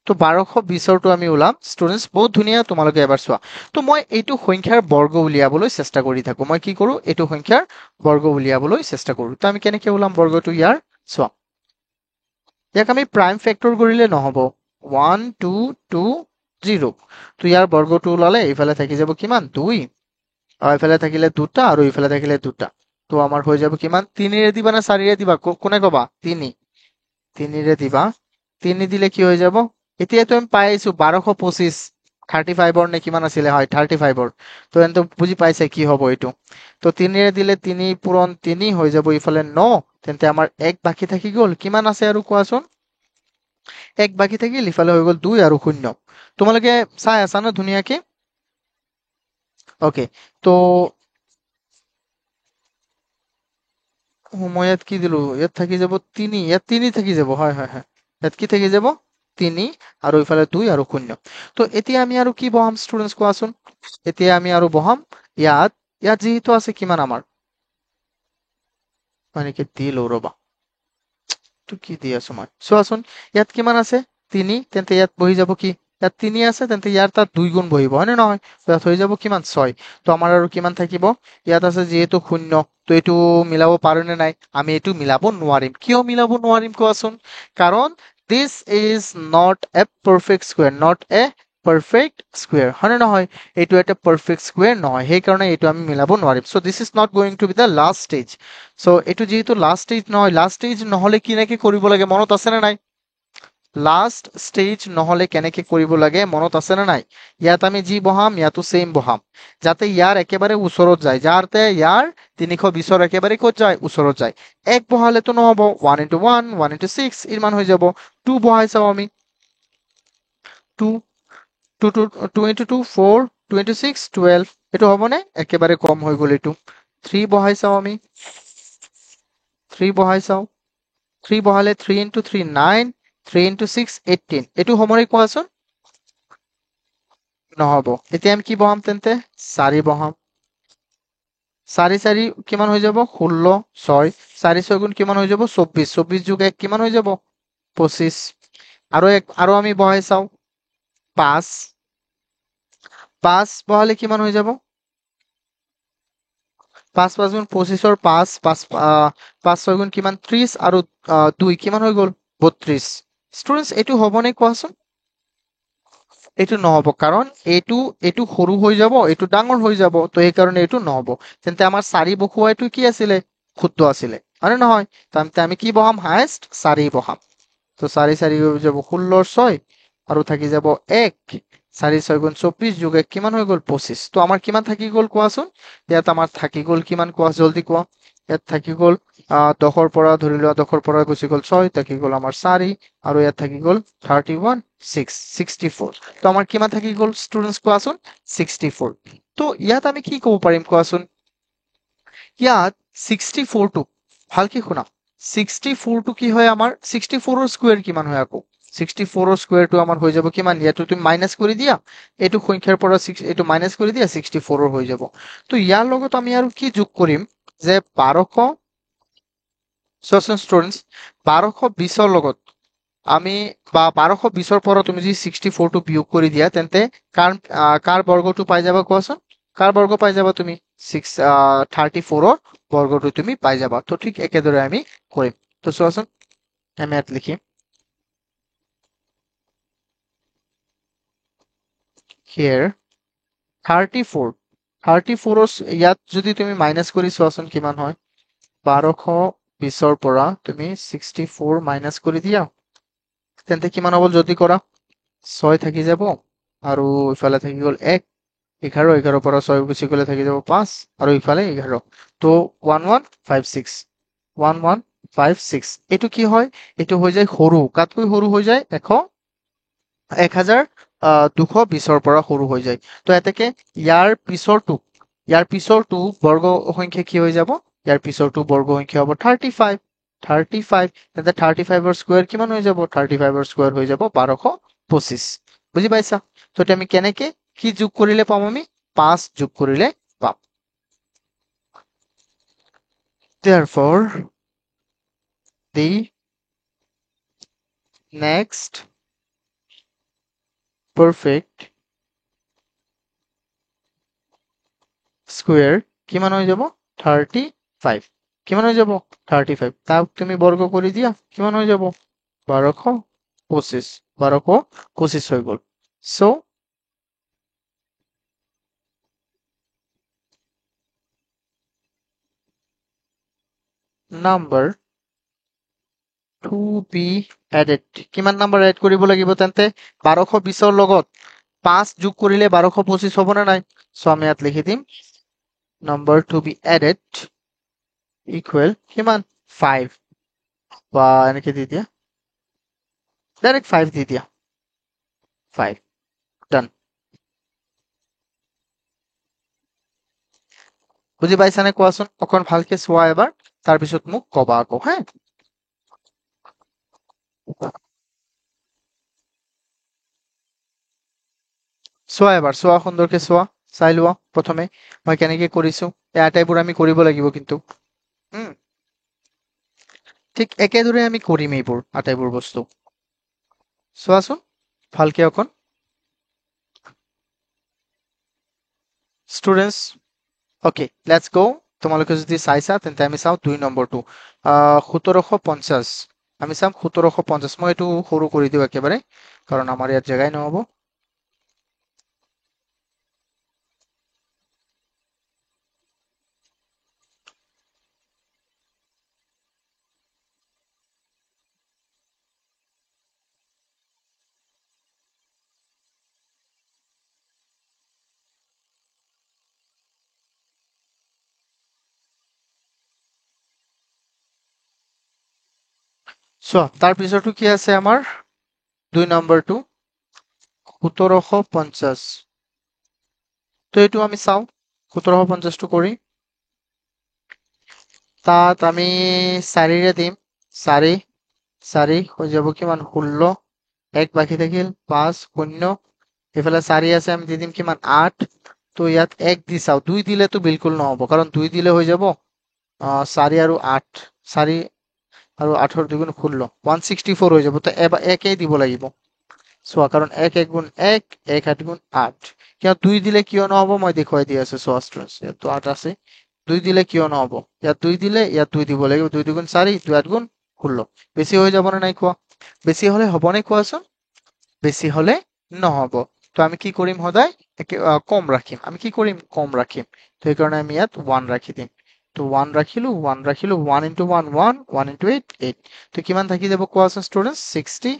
তো 1220ৰটো আমি ওলাম ষ্টুডেন্টস বহুত ধুনীয়া তোমালোকে এবাৰ চোৱা তো মই এইটো সংখ্যাৰ বৰ্গ উলিয়াবলৈ চেষ্টা কৰি থাকো মই কি কৰো এইটো সংখ্যাৰ বৰ্গ উলিয়াবলৈ চেষ্টা কৰো তো আমি কেনেকৈ ওলাম বৰ্গটো ইয়াৰ চোৱা ইয়াক আমি প্ৰাইম ফেক্টৰ কৰিলে নহ'ব 1 2 2 0 তো ইয়াৰ বৰ্গটো ওলালে ইফালে থাকি যাব কিমান 2 আৰু ইফালে থাকিলে দুটা আৰু ইফালে থাকিলে দুটা তো আমাৰ হৈ যাব কিমান 3ৰে দিবা না 4ৰে দিবা কোনে ক'বা 3 3ৰে দিবা 3 দিলে কি হৈ যাব এতিয়াতো আমি পাই আহিছো 1225 35ৰ নে কিমান আছিলে হয় 35ৰ তো এনে বুজি পাইছে কি হ'ব এইটো তো 3ৰে দিলে 3 পূৰণ 3 হৈ যাব ইফালে 9 তেন্তে আমাৰ 1 বাকি থাকি গ'ল কিমান আছে আৰু কোৱাচোন 1 বাকি থাকিল ইফালে হৈ গ'ল 2 আৰু 0 তোমালোকে চাই আছা ন ধুনীয়াকে ওকে তো মই ইয়াত কি দিলো ইয়াত থাকি যাব 3 ইয়াত 3 থাকি যাব হয় হয় হয় ইয়াত কি থাকি যাব 3 আৰু ইফালে 2 আৰু 0 তো এতিয়া আমি আৰু কি বহাম ষ্টুডেন্টস কোৱাচোন এতিয়া আমি আৰু বহাম ইয়াত ইয়াত যিহেতু আছে কিমান আমাৰ মানে কি দিলো ৰবা তো কি দি আছো মই চোৱাচোন ইয়াত কিমান আছে 3 তেন্তে ইয়াত বহি যাব কি ইয়াত 3 আছে তেন্তে ইয়াৰ তাত 2 গুণ বহিব হয়নে নহয় তো ইয়াত হৈ যাব কিমান 6 তো আমাৰ আৰু কিমান থাকিব ইয়াত আছে যিহেতু 0 তো এইটো মিলাব পাৰো নে নাই আমি এইটো মিলাব নোৱাৰিম কিয় মিলাব নোৱাৰিম কোৱাচোন কাৰণ this is not a perfect square not a perfect square হয়নে নহয় এইটো এটা perfect square নহয় সেইকাৰণে এইটো আমি মিলাব নোৱাৰিম so this is not going to be the last stage so এইটো যেহেতু লাষ্ট স্টেজ নহয় লাষ্ট স্টেজ নহলে কি নাকি কৰিব লাগে মনত আছে নে নাই লাষ্ট ষ্টেজ নহলে কেনেকে কৰিব লাগে মনত আছে নে নাই? ইয়াত আমি যি বহাম ইয়াতো সেম বহাম, যাতে ইয়াৰ একেবাৰে ওচৰত যায়, যাতে ইয়াৰ 320ৰ একেবাৰে ক'ত যায়? ওচৰত যায়। এক বহালেতো নহব, 1 into 1 1 into 6 ইমান হৈ যাব। 2 বহাই চাও আমি, 2 2 2 into 2 4 2 into 6 12, এইটো হ'বনে? একেবাৰে কম হৈ গ'ল এইটো। 3 বহাই চাও আমি, 3 বহাই চাও, 3 বহালে 3 into 3 9 3 into 6 18, এইটো হ'বনে কোৱাচোন? নহব। এতিয়া আমি কি বহাম তেন্তে? 4 বহাম। 4 4 কিমান হৈ যাব? 16 6 4 6 গুণ কিমান হৈ যাব? 24 24 যোগ 1 কিমান হৈ যাব? 25। আৰু আমি বহাই চাও 5 5 বহালে কিমান হৈ যাব? 5 5 গুণ 25ৰ 5 5 5 6 গুণ কিমান? 30 আৰু 2 কিমান হৈ গ'ল? 32। ষ্টুডেন্টস এইটো হ'বনে কোৱাচোন? এইটো নহব, কাৰণ এইটো সৰু হৈ যাব, এইটো ডাঙৰ হৈ যাব, তো সেইকাৰণে এইটো নহব। তেন্তে আমাৰ 4 বহোৱাটো কি আছিলে? শুদ্ধ আছিলে, হয়নে নহয়? তেন্তে আমি কি বহাম? হায়েষ্ট 4 বহাম। তো 4 4 হৈ যাব 16 6 আৰু থাকি যাব 1, 4 6 গুণ 24 যোগ 1 কিমান হৈ গ'ল? 25। তো আমাৰ কিমান থাকি গ'ল কোৱাচোন? ইয়াত আমাৰ থাকি গ'ল কিমান? কোৱা জলদি কোৱা। ইয়াত থাকি গ'ল 10ৰ পৰা ধৰি লোৱা, 10ৰ পৰা গুচি গ'ল 6, থাকি গ'ল আমাৰ 4 আৰু ইয়াত থাকি গ'ল 31 6 64। তো আমাৰ কিমান থাকি গ'ল ষ্টুডেন্টস কোৱাচোন? 64। তো ইয়াত আমি কি ক'ব পাৰিম কোৱাচোন? ইয়াত 64 টো ভালকে শুনা, 64 টো কি হয়? আমাৰ 64ৰ স্কোয়াৰ কিমান হয় আকৌ? 64ৰ স্কোয়াৰটো আমাৰ হৈ যাব কিমান? ইয়াতো তুমি মাইনাস কৰি দিয়া, এইটো সংখ্যাৰ পৰা এইটো মাইনাস কৰি দিয়া, 64ৰ হৈ যাব। তো ইয়াৰ লগত আমি আৰু কি যোগ কৰিম? যে 1200 চোৱাচোন ষ্টুডেন্টস, 1220ৰ লগত আমি বা 1220ৰ পৰা তুমি যদি 64 টো বিয়োগ কৰি দিয়া, তেন্তে কাৰ বৰ্গটো পাই যাবা কোৱাচোন? কাৰ বৰ্গ পাই যাবা তুমি? 34ৰ বৰ্গটো তুমি পাই যাবা। তো ঠিক একেদৰে আমি কৰিম। তো চোৱাচোন, আমি ইয়াত লিখিম here 34, 34ৰ ইয়াত যদি তুমি মাইনাস কৰি চোৱাচোন কিমান হয়? 1220ৰ পৰা তুমি 64 মাইনাস কৰি দিয়া, তেন্তে কিমান হ'ব যদি কৰা? 6 থাকি যাব আৰু ইফালে থাকি গ'ল 1, 11 11ৰ পৰা 6 গুচি গ'লে থাকি যাব 5 আৰু ইফালে 11। তো 1156, 1156 এইটো কি হয়? এইটো হৈ যায় সৰু, কাতকৈ সৰু হৈ যায় 1220ৰ পৰা সৰু হৈ যায়। তো এতেকে ইয়াৰ পিছৰটো বৰ্গ সংখ্যা কি হৈ যাব? ইয়াৰ পিছৰটো বৰ্গ সংখ্যা হ'ব 35, 35। তেন্তে 35ৰ স্কোয়াৰ কিমান হৈ যাব? 35ৰ স্কোয়াৰ হৈ যাব 1225। বুজি পাইছা? তো এতিয়া আমি কেনেকে কি যোগ কৰিলে পাম? আমি 5 যোগ কৰিলে পাম। Therefore, the next perfect square কিমান হৈ যাব? 35। কিমান হৈ যাব? 35। তাক তুমি বর্গ করে দিয়া কিমান হৈ যাব? 1225, 1225 হৈ গ'ল। So number to be added, কিমান নাম্বাৰ এড কৰিব লাগিব তেন্তে? 1220ৰ লগত 5 যোগ কৰিলে 1225 হ'ব নে নাই? সো আমি ইয়াত লিখি দিম number to be added equal কিমান? 5 বা এনেকে দি দিয়া, ডাইৰেক্ট 5 দি দিয়া, 5 ডান। বুজি পাইছানে কোৱাচোন? অকণ ভালকে চোৱা এবাৰ, তাৰপিছত মোক কবা আকৌ, হা? চোৱা এবাৰ, চোৱা সুন্দৰকে চোৱা, চাই লোৱা প্ৰথমে মই কেনেকে কৰিছো। এই আটাইবোৰ আমি কৰিব লাগিব কিন্তু। উম ঠিক একেদৰে আমি কৰিম এইবোৰ আটাইবোৰ বস্তু। চোৱাচোন ভালকে অকণ ষ্টুডেন্টস। Okay, let's go. তোমালোকে যদি চাইছা তেন্তে আমি চাওঁ 2 নম্বৰটো 1750। আমি চাম 1750। মই এইটো সৰু কৰি দিওঁ একেবাৰে, কাৰণ আমাৰ ইয়াত জেগাই নহ'ব। চোৱা তাৰ পিছৰটো কি আছে আমাৰ 2 নম্বৰটো 1750 তো এইটো আমি চাওঁ 1750টো কৰি তাত আমি 4ৰে দিম 4 হৈ যাব কিমান 16 এক বাকী থাকিল 5 0 এইফালে 4 আছে আমি দি দিম কিমান 8 তো ইয়াত 1 দি চাওঁ 2 দিলেতো বিলকুল নহ'ব কাৰণ 2 দিলে হৈ যাব 4 আৰু 8 4 আৰু 8 ৰ 2 গুণ 16 164 হৈ যাব তো এবাৰ 1 দিব লাগিব চোৱা কাৰণ 1 1 গুণ 1 1 8 গুণ 8 কিয় 2 দিলে কিয় নহ'ব মই দেখুৱাই দি আছো চোৱা ষ্টুডেন্টস ইয়াতো 8 আছে 2 দিলে কিয় নহ'ব ইয়াত 2 দিলে ইয়াত 2 দিব লাগিব 2 2 গুণ 4 2 8 গুণ 16 বেছি হৈ যাব না নাই কোৱা বেছি হলে হ'ব নে কোৱাচোন বেছি হলে নহ'ব তো আমি কি কৰিম সদায় কম ৰাখিম আমি কি কৰিম কম ৰাখিম তো সেইকাৰণে আমি ইয়াত 1 ৰাখি দিম তো 1 ৰাখিলো 1 into 1 1 1 into 8 8 তো কিমান থাকি যাব কোৱাচোন ষ্টুডেন্টস 60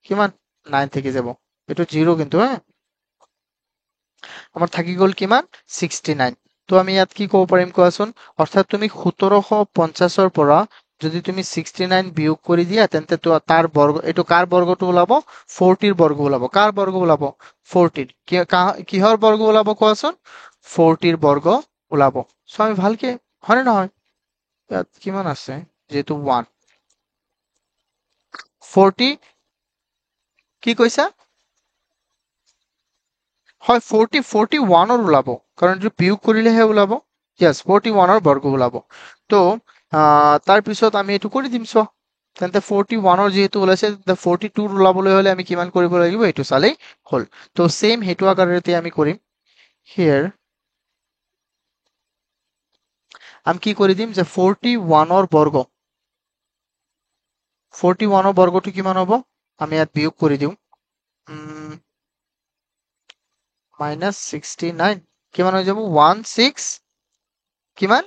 কিমান 9 থাকি যাব এইটো 0 কিন্তু হ্যাঁ আমাৰ থাকি গ'ল কিমান 69 তো আমি ইয়াত কি ক'ব পাৰিম কোৱাচোন অৰ্থাৎ তুমি 1750ৰ পৰা যদি তুমি 69 বিয়োগ কৰি দিয়া তেন্তে তো তাৰ বৰ্গ এইটো কাৰ বৰ্গটো ওলাব 40 ৰ বৰ্গ ওলাব কাৰ বৰ্গ ওলাব 40 কিহৰ বৰ্গ ওলাব কোৱাচোন 40 ৰ বৰ্গ ওলাব সো আমি ভালকে হয়নে নহয় ইয়াত কিমান আছে যেটো 1 40 কি কৈছা হয় 40 41 ৰ ওলাব কাৰণ এইটো বিয়োগ কৰিলেহে ওলাব yes 41 ৰ বৰ্গ ওলাব তো তাৰ পিছত আমি এইটো কৰি দিম চোৱা তেন্তে 41 ৰ যেহেতু ওলাইছে 42 ৰ ওলাবলৈ হলে আমি কিমান কৰিব লাগিব এইটো চালেই হল তো সেম হেতু আকাৰতে আমি কৰিম here আমি কি কৰি দিম যে 41 ৰ বৰ্গ 41 ৰ বৰ্গটো কিমান হ'ব আমি ইয়াত বিয়োগ কৰি দিওঁ -69 কিমান হৈ যাব 16 কিমান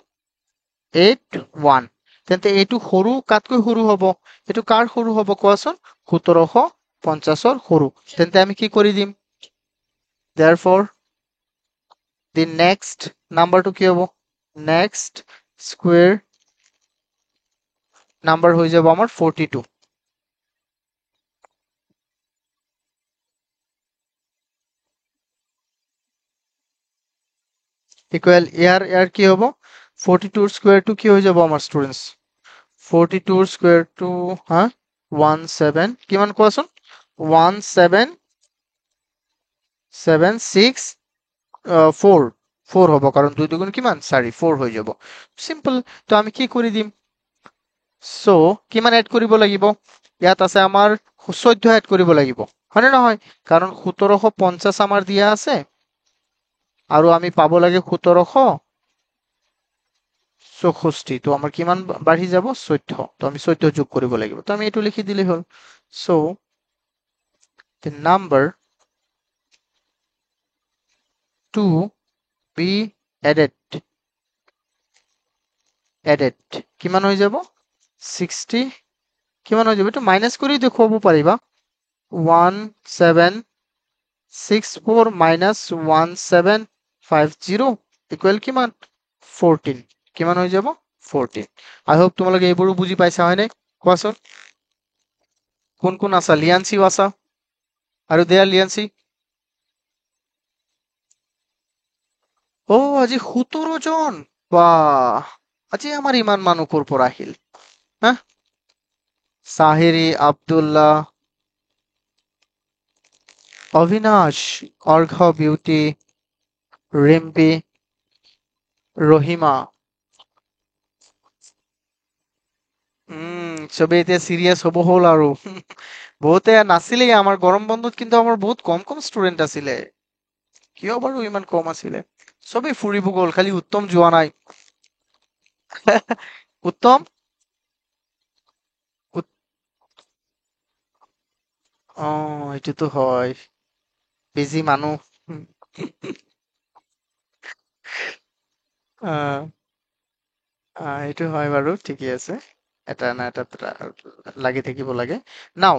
81 তেন্তে এইটো সৰু কাতকৈ সৰু হ'ব এইটো কাৰ সৰু হ'ব কোৱাচোন 1750 ৰ সৰু তেন্তে আমি কি কৰি দিম therefore the next numberটো কি হ'ব next square number হৈ যাব আমাৰ 42 equal ইয়াৰ কি হ'ব 42 ৰ স্কয়াৰটো কি হৈ যাব আমাৰ ষ্টুডেন্টস 42 ৰ স্কয়াৰটো হা 17 কিমান কোৱাচোন 1776 4 4 হ'ব কাৰণ 2 দুগুণ কিমান 4 4 হৈ যাব সিম্পল তো আমি কি কৰি দিম সো কিমান এড কৰিব লাগিব ইয়াত আছে আমাৰ 14 এড কৰিব লাগিব হয়নে নহয় কাৰণ 1750 আমাৰ দিয়া আছে আৰু আমি পাব লাগে 1764 তো আমাৰ কিমান বাঢ়ি যাব 14 তো আমি 14 যোগ কৰিব লাগিব তো আমি এটো লিখি দিলে হল so the number to be added কিমান হৈ যাব 60 কিমান হৈ যাব এটো মাইনাস কৰি দেখুৱাব পাৰিবা 1764 minus 1750 equal কিমান 14 কিমান হৈ যাব 14 আই হোপ তোমালোকে এইবোৰো বুজি পাইছা হয়নে কোৱাচোন কোন কোন আছা লিয়ানসিও আছা আৰু দেয়া লিয়ানসি আজি 17 জন বাহ আজি আমাৰ ইমান মানুহ কৰ পৰা আহিল হা সাহিৰি আব্দুল্লাহ অবিনাশ অৰ্ঘ বিউটি ৰিম্পি ৰহিমা চবে এতিয়া সিৰিয়াস হব হল আৰু বহুতে নাছিলেই আমাৰ গৰম বন্ধত কিন্তু আমাৰ বহুত কম কম ষ্টুডেন্ট আছিলে কিয় বাৰু ইমান কম আছিলে চবেই ফুৰিব গ'ল খালি উত্তম যোৱা নাই উত্তম উত- অ এইটোতো হয় বিজি মানুহ আহ এইটো হয় বাৰু ঠিকেই আছে এটা না এটা লাগি থাকিব লাগে নাও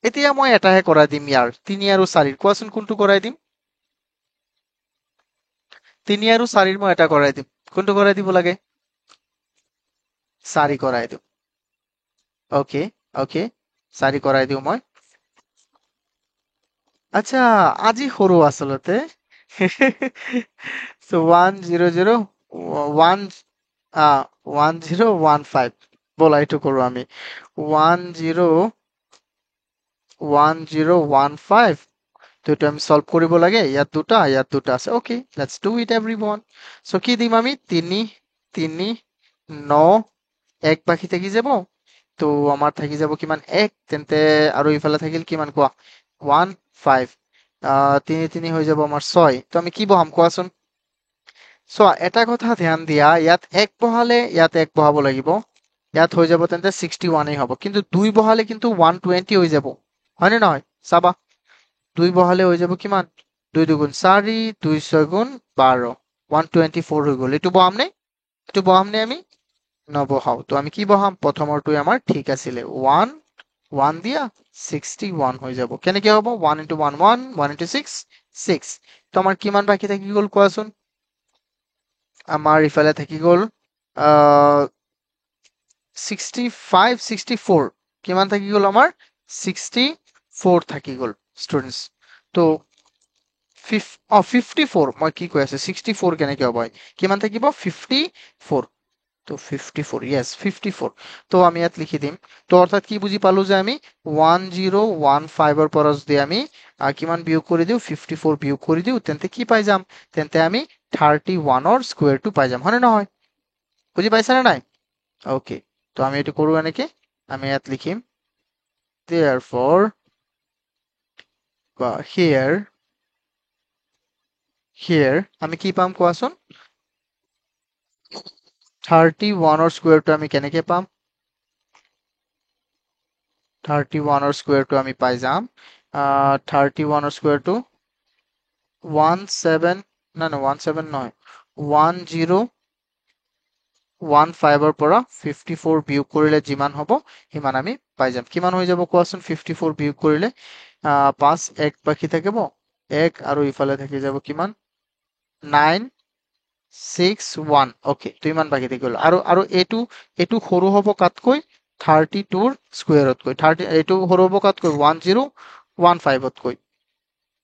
এতিয়া মই এটাহে কৰাই দিম ইয়াৰ 3 আৰু 4 কোৱাচোন কোনটো কৰাই দিম 3 আৰু 4 মই এটা কৰাই দিম কোনটো কৰাই দিব লাগে 4 কৰাই দিম ওকে অ'কে 4 কৰাই দিওঁ মই আচ্ছা আজি সৰু আচলতে so 100 1 1015 বলা এইটো কৰো আমি 1015 তো এটা আমি সলভ কৰিব লাগে ইয়াত দুটা আছে okay let's do it এভৰিওয়ান so কি দিম আমি 3 3 9 এক বাকি থাকি যাব তো আমাৰ থাকি যাব কিমান এক তেন্তে আৰু ইফালে থাকিল কিমান কোৱা 1 5 তিনি তিনি হৈ যাব আমাৰ 6 তো আমি কি বহাম কোৱাচোন চোৱা এটা কথা ধ্যান দিয়া ইয়াত এক বহালে ইয়াত এক বহাব লাগিব ইয়াত হৈ যাব তেন্তে 61 এই হ'ব কিন্তু দুই বহালে কিন্তু 120 হৈ যাব হয়নে নহয় চাবা দুই বহালে হৈ যাব কিমান দুই দুগুণ 4 দুই ছয় গুণ 12 124 হৈ গ'ল এইটো বহাম নে আমি নবহাও তো আমি কি বহাম প্ৰথমৰটোৱে আমাৰ ঠিক আছিলে 1 1 দিয়া 61 হৈ যাব কেনেকে হ'ব 1 into 1 1 1 into 6 6 তো আমাৰ কিমান বাকি থাকি গ'ল কোৱাচোন আমাৰ ইফালে থাকি গ'ল আহ 65 64 কিমান থাকি গ'ল আমাৰ 64 থাকি গ'ল ষ্টুডেন্টস তো 54 মই কি কৈ আছে 64 কেনেকে হ'ব কিমান থাকিব 54 তো 54 ইয়েস 54 তো আমি ইয়াত লিখি দিম তো অর্থাৎ কি বুঝি পালো যে আমি 1015 এর পৰা যদি আমি কিমান বিয়োগ কৰি দিও 54 বিয়োগ কৰি দিও তেন্তে কি পাই যাম তেন্তে আমি 31 ৰ স্কয়ারটো পাই যাম হয়নে নহয় বুজি পাইছা নে নাই ওকে তো আমি এটো কৰো এনেকে আমি ইয়াত লিখিম therefore here আমি কি পাম কোৱাচোন 31 ৰ স্কয়াৰটো আমি কেনেকে পাম 31 ৰ স্কয়াৰটো আমি পাই যাম 31 ৰ স্কয়াৰটো 17 না 17 নহয় 1015 ৰ পৰা 54 বিয়োগ কৰিলে যিমান হ'ব সিমান আমি পাই যাম কিমান হৈ যাব কোৱাচোন 54 বিয়োগ কৰিলে 5 এক বাকি থাকিব 1 আৰু ইফালে থাকি যাব কিমান 9 6 1 ওকে তো ইমান বাকি থাকিল আৰু আৰু এটো সৰু হ'ব কাতকৈ 32 ৰ স্কয়াৰতকৈ 30 এটো সৰু হ'ব কাতকৈ 1015 তকৈ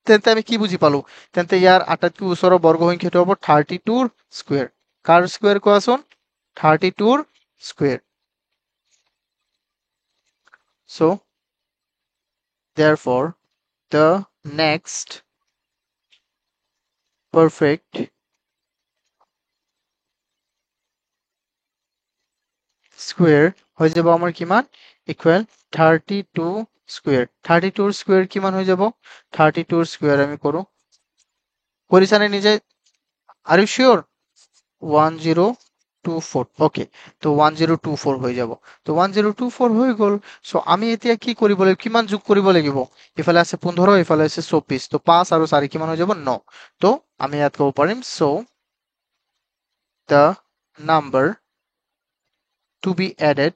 তেন্তে আমি কি বুজি পালো তেন্তে ইয়াৰ আটাইতকৈ ওচৰৰ বৰ্গসংখ্যাটো হ'ব 32 ৰ স্কয়াৰ কাৰ স্কয়াৰ কোৱাচোন 32 ৰ square so therefore the next perfect square হৈ যাব আমাৰ কিমান ইকুৱেল 32 স্কয়াৰ 32 ৰ স্কয়াৰ কিমান হৈ যাব 32 ৰ স্কয়াৰ আমি কৰো কৰিছানে নিজে আর ইউ শিওর 1024 ওকে তো 1024 হৈ যাব তো 1024 হৈ গল সো আমি এতিয়া কি কৰিব লাগিব কিমান যোগ কৰিব লাগিব ইফালে আছে 15 ইফালে আছে 24 তো 5 আৰু 4 কিমান হৈ যাব 9 তো আমি ইয়াত ক'ব পাৰিম so the number to be added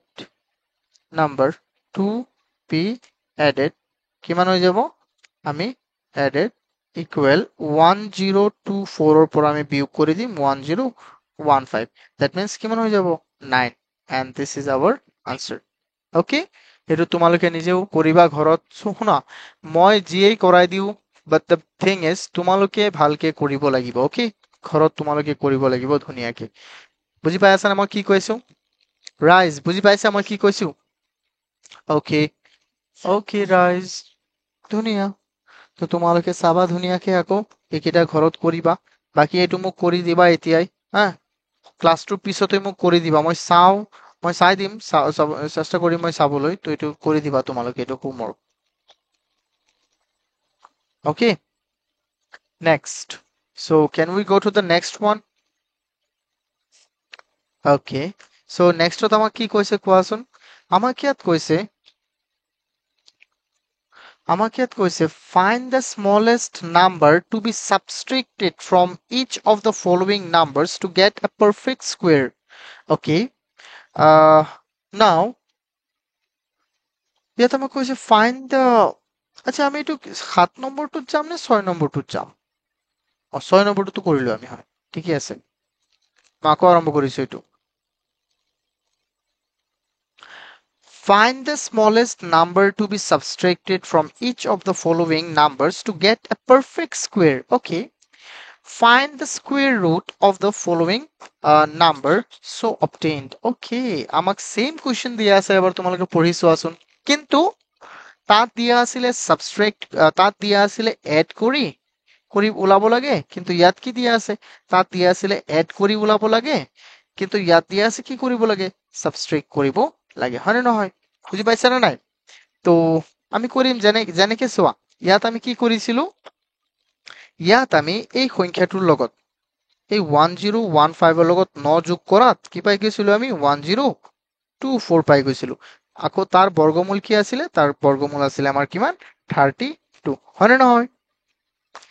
number to be added কিমান হৈ যাব আমি added equal 1024 ৰ পৰা আমি বিয়োগ কৰি দিম 1015 that means কিমান হৈ যাব 9 and this is our answer okay এটো তোমালোকে নিজেও কৰিবা ঘৰত শুনা মই জিএই কৰাই দিও but the thing is তোমালোকে ভালকে কৰিব লাগিব okay ঘৰত তোমালোকে কৰিব লাগিব ধুনিয়াকে বুজি পাই আছা না মই কি কৈছো ৰাইজ বুজি পাইছা মই কি কৈছো okay okay ৰাইজ ধুনিয়া তো তোমালোকে চাবা ধুনিয়াকে আকৌ এইকেইটা ঘৰত কৰিবা বাকি এইটো মোক কৰি দিবা এতিয়াই হা ক্লাছটোৰ পিছতে মোক কৰি দিবা মই চাই দিম চেষ্টা কৰিম মই চাবলৈ তো এইটো কৰি দিবা তোমালোকে এইটো homework okay next so can we go to the next one okay so next ত আমাক কি কৈছে কোৱাচোন আমাক ইয়াত কৈছে find the smallest number to be subtracted from each of the following numbers to get a perfect square okay now ইয়াত আমাক কৈছে find the আচ্ছা আমি এইটো 7 নম্বৰটোত যাম নে 6 নম্বৰটোত যাম 6 নম্বৰটো কৰিলো আমি হয় ঠিকই আছে মই আকৌ আৰম্ভ কৰিছো এইটো Find the smallest number to be subtracted from each of the following numbers to get a perfect square. Okay. Find the square root of the following number so obtained. Okay. আমাক সেম কোয়েশ্চন দিয়া আছে এবাৰ তোমালোকে পঢ়ি চোৱাচোন কিন্তু তাত দিয়া আছিলে সাবট্ৰেক্ট তাত দিয়া আছিলে এড কৰি কৰি ওলাব লাগে কিন্তু ইয়াত কি দিয়া আছে তাত দিয়া আছিলে এড কৰি ওলাব লাগে কিন্তু ইয়াত দিয়া আছে কি কৰিব লাগে সাবট্ৰেক্ট কৰিব লাগে হয় নে নহয় বুজি পাইছা নে নাই তো আমি কৰিম যেনেকে চোৱা ইয়াত আমি কি কৰিছিলো ইয়াত আমি এই সংখ্যাটোৰ লগত এই 1015 ৰ লগত 9 যোগ কৰাত কি পাই গৈছিলো আমি 1024 পাই গৈছিলো আকৌ তাৰ বৰ্গমূল কি আছিলে তাৰ বৰ্গমূল আছিলে আমাৰ কিমান 32 হয় নে নহয়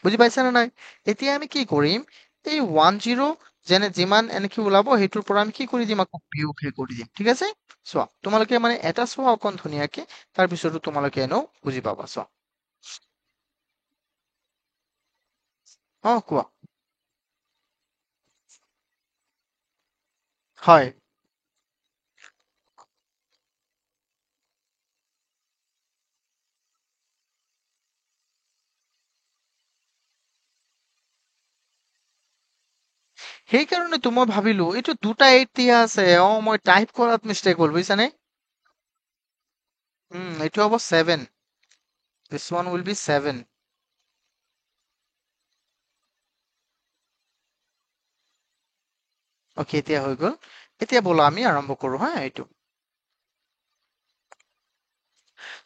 বুজি পাইছা নে নাই এতিয়া আমি কি কৰিম এই 10 যেনে যিমান এনেকি ওলাব হেতুৰ পৰা আমি কি কৰি দিম আকৌ বিয়োগ কৰি দিম ঠিক আছে চোৱা তোমালোকে মানে এটা চোৱা অকন ধুনিয়াকে তাৰ পিছতো তোমালোকে এনো বুজি পাবা চোৱা কোৱা হয় সেইকাৰণে তো মই ভাবিলো এইটো দুটা 8 দিয়া আছে মই টাইপ কৰাত মিস্টেক হ'ল বুজিছানে এইটো হ'ব 7 this one will be 7 okay এতিয়া হৈ গ'ল এতিয়া বলো আমি আৰম্ভ কৰো হা এইটো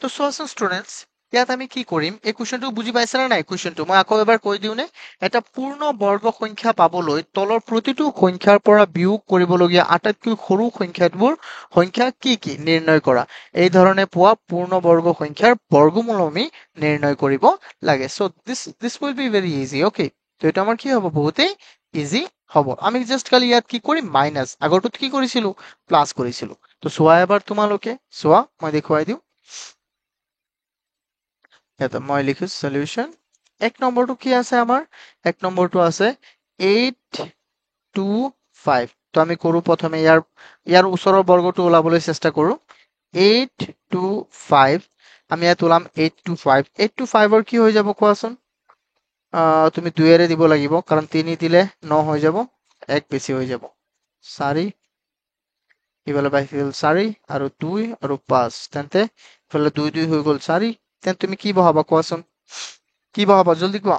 তো চোৱাচোন ষ্টুডেন্টস ইয়াত আমি কি কৰিম এই কুৱেশ্যনটো বুজি পাইছা নে নাই কুৱেশ্যনটো মই আকৌ এবাৰ কৈ দিওঁ নে এটা পূৰ্ণ বৰ্গ সংখ্যা পাবলৈ তলৰ প্ৰতিটো সংখ্যাৰ পৰা বিয়োগ কৰিবলগীয়া আটাইতকৈ সৰু সংখ্যাবোৰ সংখ্যা কি কি নিৰ্ণয় কৰা এই ধৰণে পোৱা পূৰ্ণ বৰ্গ সংখ্যাৰ বৰ্গমূল আমি নিৰ্ণয় কৰিব লাগে so this will be very easy okay তো এটা আমাৰ কি হ'ব বহুতেই ইজি হ'ব আমি জাস্ট খালি ইয়াত কি কৰিম মাইনাস আগৰটোত কি কৰিছিলো প্লাস কৰিছিলো তো চোৱা এবাৰ তোমালোকে চোৱা মই দেখুৱাই দিওঁ ইয়াতে মই লিখিছো সলিউশন এক নম্বৰটো কি আছে আমাৰ এক নম্বৰটো আছে 825 তো আমি কৰো প্ৰথমে ইয়াৰ ওচৰৰ বৰ্গটো ওলাবলৈ চেষ্টা কৰো 825 আমি ইয়াত ওলাম 825 825 ৰ কি হৈ যাব কোৱাচোন তুমি 2 এৰে দিব লাগিব কাৰণ 3 দিলে 9 হৈ যাব এক বেছি হৈ যাব 4 ইফালে পাইছিল 4 আৰু 2 আৰু 5 তেন্তে ইফালে 2 2 হৈ গ'ল 4 তেন্তে তুমি কি বহাবা কোৱাচোন কি বহাবা জলদি কোৱা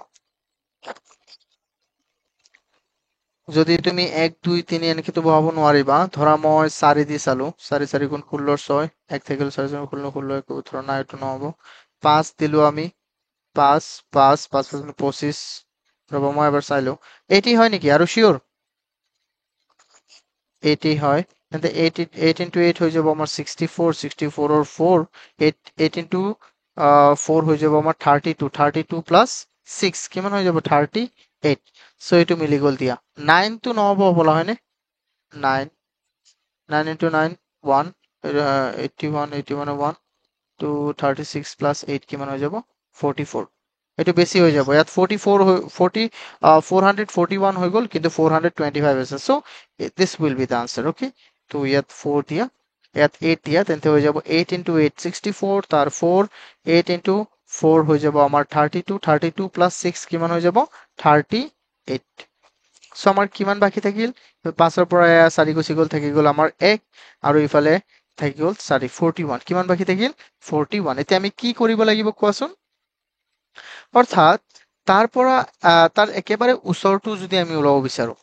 যদি তুমি 1 2 3 এনেকে তো বহাব নোৱাৰিবা ধৰা মই 4 দি চালো 4 4 গুণ 16 6 এক থাকিল 4 4 16 16 একো উত্তৰ নাই এইটো নহব 5 দিলো আমি 5 5 5 25 ৰব মই এবাৰ চাই লওঁ 80 হয় নেকি আৰু শিওৰ 80 হয় তেন্তে 8 into 8 হৈ যাব আমাৰ 64 64 ৰ 4 8 into 4 হৈ যাব আমাৰ 32 32 plus 6 কিমান হৈ যাব 38 সো এইটো মিলি গ'ল দিয়া 9 টো নহব বলা হয়নে 9 9 into 9 1 81 81 1 to 36 plus 8 কিমান হৈ যাব 44 এইটো বেছি হৈ যাব ইয়াত 44 40 441 হৈ গ'ল কিন্তু 425 আছে so this will be the answer okay তো ইয়াত 4 দিয়া ইয়াত 8 দিয়া তেন্তে হৈ যাব 8 into 8 64 তাৰ 4 8 into 4 হৈ যাব আমাৰ 32 32 plus 6 কিমান হৈ যাব 38 সো আমাৰ কিমান বাকি থাকিল 5 ৰ পৰা 4 গুচি গ'ল থাকি গ'ল আমাৰ 1 আৰু ইফালে থাকি গ'ল 4 41 কিমান বাকি থাকিল 41 এতিয়া আমি কি কৰিব লাগিব কোৱাচোন অৰ্থাৎ তাৰ পৰা তাৰ একেবাৰে ওচৰটো যদি আমি ওলাব বিচাৰো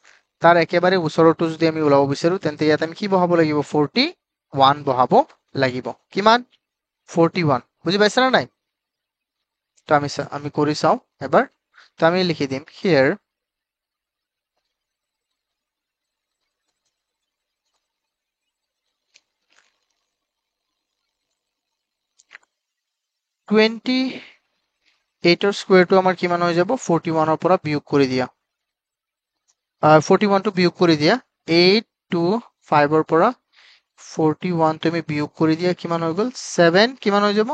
তাৰ একেবাৰে ওচৰটো যদি আমি ওলাব বিচাৰো তেন্তে ইয়াত আমি কি বহাব লাগিব 41 বহাব লাগিব কিমান 41 বুজি পাইছা না নাই তো আমি কৰি চাও এবাৰ তো আমি লিখি দিম here 28 ৰ স্কয়াৰটো আমাৰ কিমান হৈ যাব 41 ৰ পৰা বিয়োগ কৰি দিয়া 41 টো বিয়োগ কৰি দিয়া 8 to 5 ৰ পৰা 41 তুমি বিয়োগ কৰি দিয়া কিমান হৈ গ'ল 7 কিমান হৈ যাব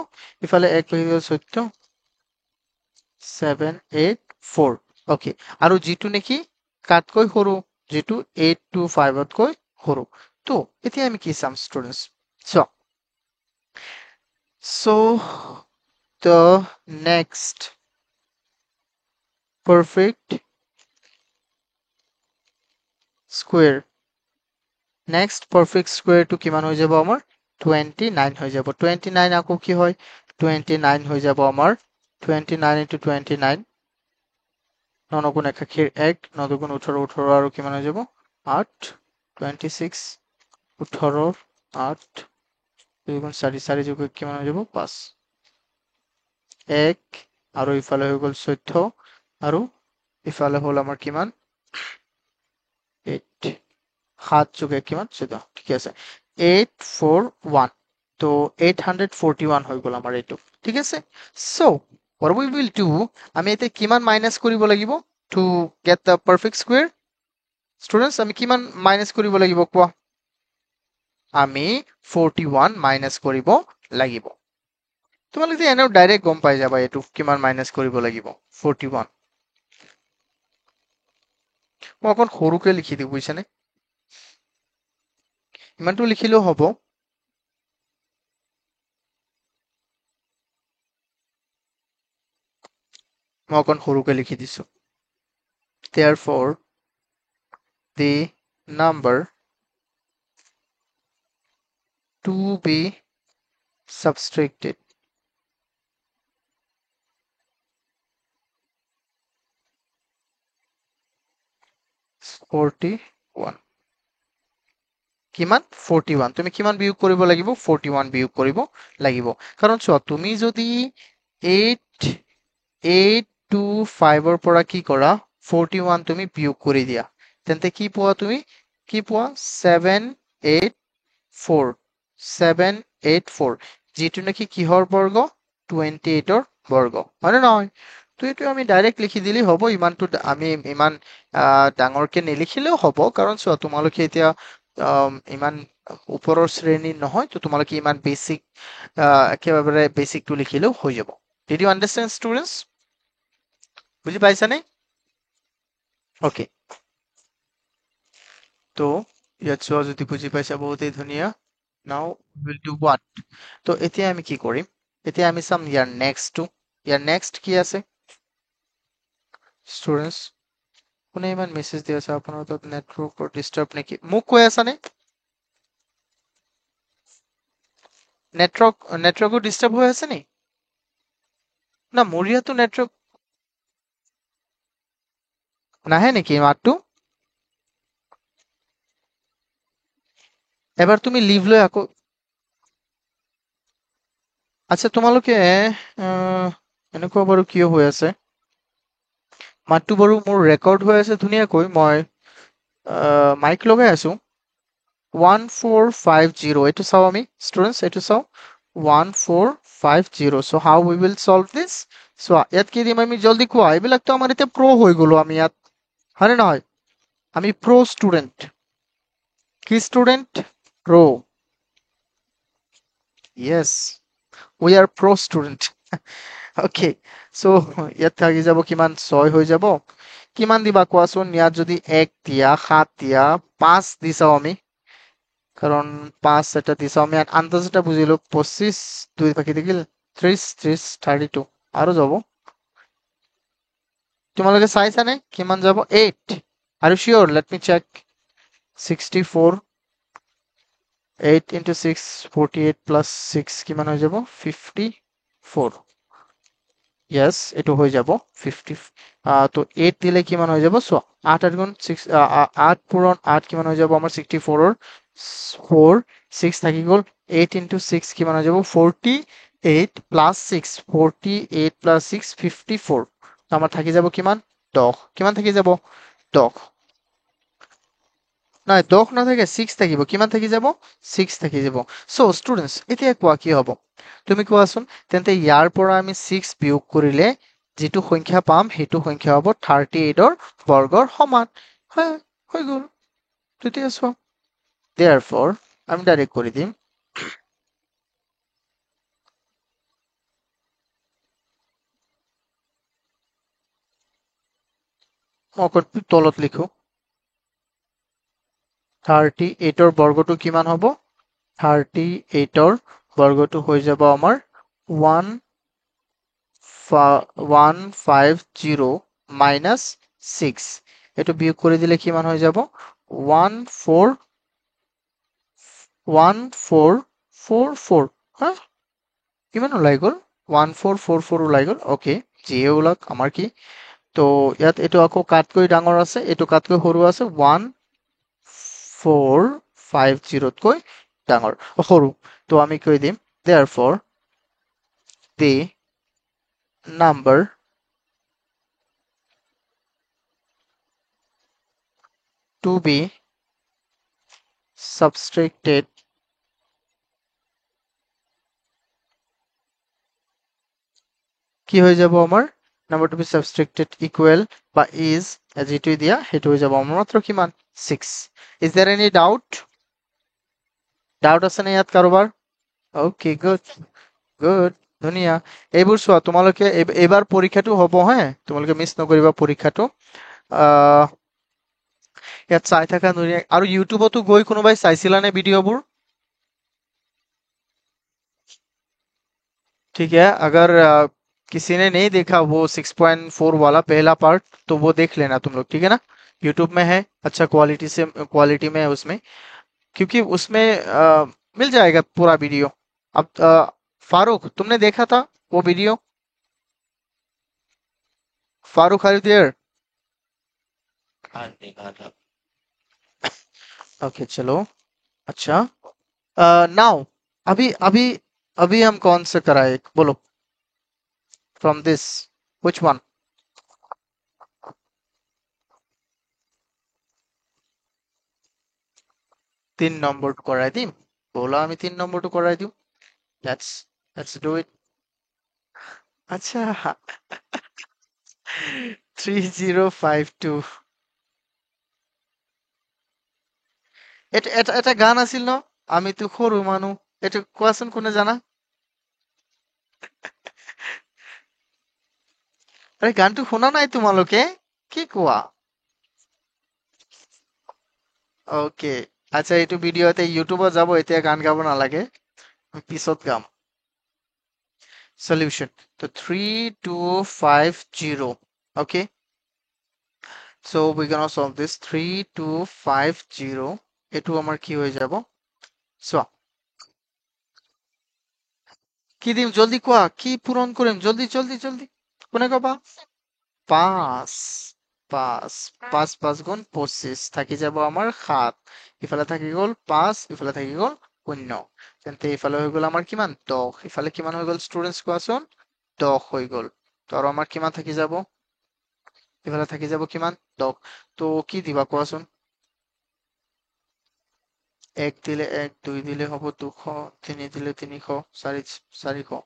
ইফালে 1 হৈ গ'ল 14 784 ওকে আৰু জিটো নেকি কাটকৈ সৰু জিটো 8 to 5 তকৈ সৰু তো এতিয়া আমি কি চাম ষ্টুডেন্টস চোৱা So the next perfect square, next perfect square to কিমান হৈ যাব আমাৰ 29 হৈ যাব 29 আকৌ কি হয় 29 হৈ যাব আমাৰ 29 into 29 ননগুণ একাশীৰ 1 নদুগুণ 18 18 আৰু কিমান হৈ যাব 8 26 18 8 দুগুণ 4 4 যোগ কিমান হৈ যাব 5 1 আৰু ইফালে হৈ গ'ল 14 আৰু ইফালে হ'ল আমাৰ কিমান 8 7 যোগ 1 কিমান 14 ঠিক আছে 841 তো 841 হৈ গ'ল আমাৰ এইটো ঠিক আছে so what we will do আমি এতে কিমান মাইনাস কৰিব লাগিব to get the perfect square students আমি কিমান মাইনাস কৰিব লাগিব কোৱা আমি 41 মাইনাস কৰিব লাগিব তোমালোকে এনেও ডাইৰেক্ট গম পাই যাবা এইটো কিমান মাইনাস কৰিব লাগিব 41 মই অকণ সৰুকে লিখি দিওঁ বুজিছানে ইমানটো লিখিলেও হ'ব মই অকণ সৰুকে লিখি দিছো therefore the number to be subtracted is 41 কিমান 41 তুমি কিমান বিয়োগ কৰিব লাগিব 41 বিয়োগ কৰিব লাগিব কাৰণ চোৱা তুমি যদি 8 8 to 5 ৰ পৰা কি কৰা 41 তুমি বিয়োগ কৰি দিয়া তেন্তে কি পোৱা তুমি কি পোৱা 784 784 যিটো নেকি কিহৰ বৰ্গ 28 ৰ বৰ্গ হয় নে নহয় তো এইটো আমি ডাইৰেক্ট লিখি দিলেই হ'ব ইমানটো আমি ইমান ডাঙৰকে নিলিখিলেও হ'ব কাৰণ চোৱা তোমালোকে এতিয়া ইমান ওপৰৰ শ্ৰেণীৰ নহয় তো তোমালোকে ইমান বেসিক একেবাৰে বেসিকটো লিখিলেও হৈ যাব Did you understand students বুজি পাইছানে ওকে তো ইয়াত চোৱা যদি বুজি পাইছা বহুতেই ধুনীয়া now we'll do what তো এতিয়া আমি কি কৰিম এতিয়া আমি চাম ইয়াৰ নেক্সট কি আছে students কোনে ইমান মেছেজ দি আছে আপোনাৰ তাত নেটৱৰ্কৰ ডিস্টাৰ্ব নেকি মোক কৈ আছা নে নেটৱৰ্কো ডিস্টাৰ্ব হৈ আছে নি না মোৰ ইয়াতো নেটৱৰ্ক নাহে নেকি মাতটো এবাৰ তুমি লিভ লৈ আকৌ আচ্ছা তোমালোকে এনেকুৱা বাৰু কিয় হৈ আছে মাতটো বাৰু মোৰ ৰেকৰ্ড হৈ আছে ধুনীয়াকৈ মই মাইক লগাই আছো 1450 এইটো চাও আমি স্টুডেন্টস এইটো চাও 1450 so how we will solve this so ইয়াত কি দিম আমি জলদি কোৱা এইবিলাক তো আমাৰ এতিয়া প্ৰো হৈ গলো আমি ইয়াত হয়নে নহয় আমি প্ৰো স্টুডেন্ট কি student pro yes we are pro student okay so ইয়াত থাকি যাব কিমান 6 হৈ যাব কিমান দিবা কোৱাচোন ইয়াত যদি 1 দিয়া 7 দিয়া 5 দিছাও আমি কারণ 5 এটা দিছাও আমি আন্দাজটা বুঝিলো 25 দুই বাকি থাকিল 30 30 32 আৰু যাব তোমালোকে চাইছানে কিমান যাব 8 are you sure let me check 64 8 into 6 48 plus 6 কিমান হৈ যাব 54 yes এটো হৈ যাব 50 তো 8 দিলে কিমান হৈ যাব সো 8 আর গুণ 6 8 পূরণ 8 কিমান হৈ যাব আমাৰ 64 ৰ 4 6 থাকি গল 8 into 6 কিমান হৈ যাব 48 plus 6 48 plus 6 54 তো আমাৰ থাকি যাব কিমান 10 কিমান থাকি যাব 10 নাই 10 না থাকে 6 থাকিব কিমান থাকি যাব 6 থাকি যাব সো স্টুডেন্টস এতিয়া কোৱা কি হ'ব তুমি কোৱাচোন তেন্তে ইয়াৰ পৰা আমি 6 বিয়োগ কৰিলে যেটো সংখ্যা পাম হেতু সংখ্যা হ'ব 38 ৰ বৰ্গৰ সমান হয় হৈ গল তেতিয়া চোৱা therefore আমি ডাইৰেক্ট কৰি দিম অকল তলত লিখো 38 ৰ বৰ্গটো কিমান হ'ব 38 ৰ বৰ্গটো হৈ যাব আমাৰ 150 মাইনাস 6 এটো বিয়োগ কৰি দিলে কিমান হৈ যাব 1444 হা কিমান ওলাই গ'ল 1444 ওলাই গ'ল ওকে যিয়ে ওলাক আমাৰ কি তো ইয়াত এইটো আকৌ কাটকৈ ডাঙৰ আছে এইটো কাটকৈ সৰু আছে 1450 তকৈ ডাঙৰ সৰু তো আমি কৈ দিম therefore the number to be subtracted কি হৈ যাব আমাৰ number to be subtracted equal বা is যেটো দিয়া হেতু হৈ যাব আমাৰ মাত্ৰ কিমান 6 is there any doubt আছে নে ইয়াত কাৰোবাৰ okay good ধুনীয়া এইবোৰ চোৱা তোমালোকে এবাৰ পৰীক্ষাটো হ'ব হে তোমালোকে মিছ নকৰিবা পৰীক্ষাটো ইয়াত চাই থাকা ধুনীয়া আৰু ইউটিউবতো গৈ কোনোবাই চাইছিলা নে ভিডিঅ'বোৰ ठीक है अगर किसी ने नहीं देखा वो 6.4 वाला पहला पार्ट तो वो देख लेना तुम लोग ठीक है ना यूट्यूब में है अच्छा क्वालिटी में है उसमें क्योंकि उसमें मिल जाएगा पूरा वीडियो अब फारूक तुमने देखा था वो video Farooq are you there okay चलो अच्छा नाउ अभी अभी अभी हम कौन सा कराए बोलो फ्रॉम दिस व्हिच वन 3 নম্বৰটো কৰাই দিম বলা আমি 3 নম্বৰটো কৰাই দিও let's do it আচ্ছা 3052 এটা গান আছিল ন আমি তো সৰু মানুহ এটা কোৱাচোন কোনে জানা আৰে গানটো শুনা নাই তোমালোকে কি কোৱা ওকে আচ্ছা এইটো ভিডিঅ'তে ইউটিউবত যাব এতিয়া গান গাব নালাগে পিছত গাম সলিউশন তো 3250 okay so we're gonna solve this 3250 এটো আমাৰ কি হৈ যাব চোৱা কি দিম জলদি কোৱা কি পূৰণ কৰিম জলদি জলদি জলদি কোনে কবা 5 5 5 5 গুণ 25 থাকি যাব আমাৰ 7 ইফালে থাকি গ'ল 5 ইফালে থাকি গ'ল 0 তেন্তে ইফালে হৈ গ'ল আমাৰ কিমান 10 ইফালে কিমান হৈ গ'ল ষ্টুডেন্টস কোৱাচোন 10 হৈ গ'ল তো আৰু আমাৰ কিমান থাকি যাব ইফালে থাকি যাব কিমান 10 তো কি দিবা কোৱাচোন 1 দিলে 1 2 দিলে হ'ব 200 3 দিলে 300 4 400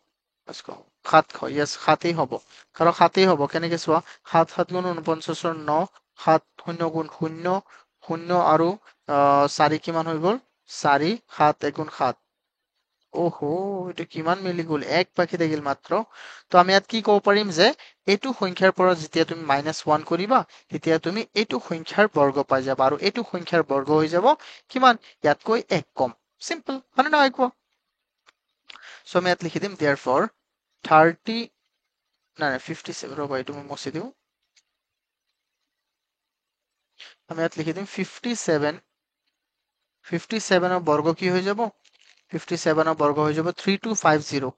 500 700 ইয়েস 7 হ'ব কাৰণ 7 হ'ব কেনেকে চোৱা 7 7 গুণ 49 9 7 0 গুণ 0 0 আৰু 4 কিমান হৈ গ'ল 4 7 1 গুণ 7 ওহো এটা কিমান মিলি গ'ল এক বাকি থাকিল মাত্ৰ তো আমি ইয়াত কি ক'ব পাৰিম যে এইটো সংখ্যাৰ পৰা যেতিয়া তুমি -1 কৰিবা তেতিয়া তুমি এইটো সংখ্যাৰ বৰ্গ পাই যাবা আৰু এইটো সংখ্যাৰ বৰ্গ হৈ যাব কিমান ইয়াতকৈ এক কম সিম্পল মানে নহয় কোৱা সো আমি ইয়াত লিখি দিম therefore 30 না 57 ৰবা এইটো মই মুছি দিও আমি ইয়াত লিখি দিম 57 57 ৰ বৰ্গ কি হৈ যাব 57 ৰ বৰ্গ হৈ যাব 3250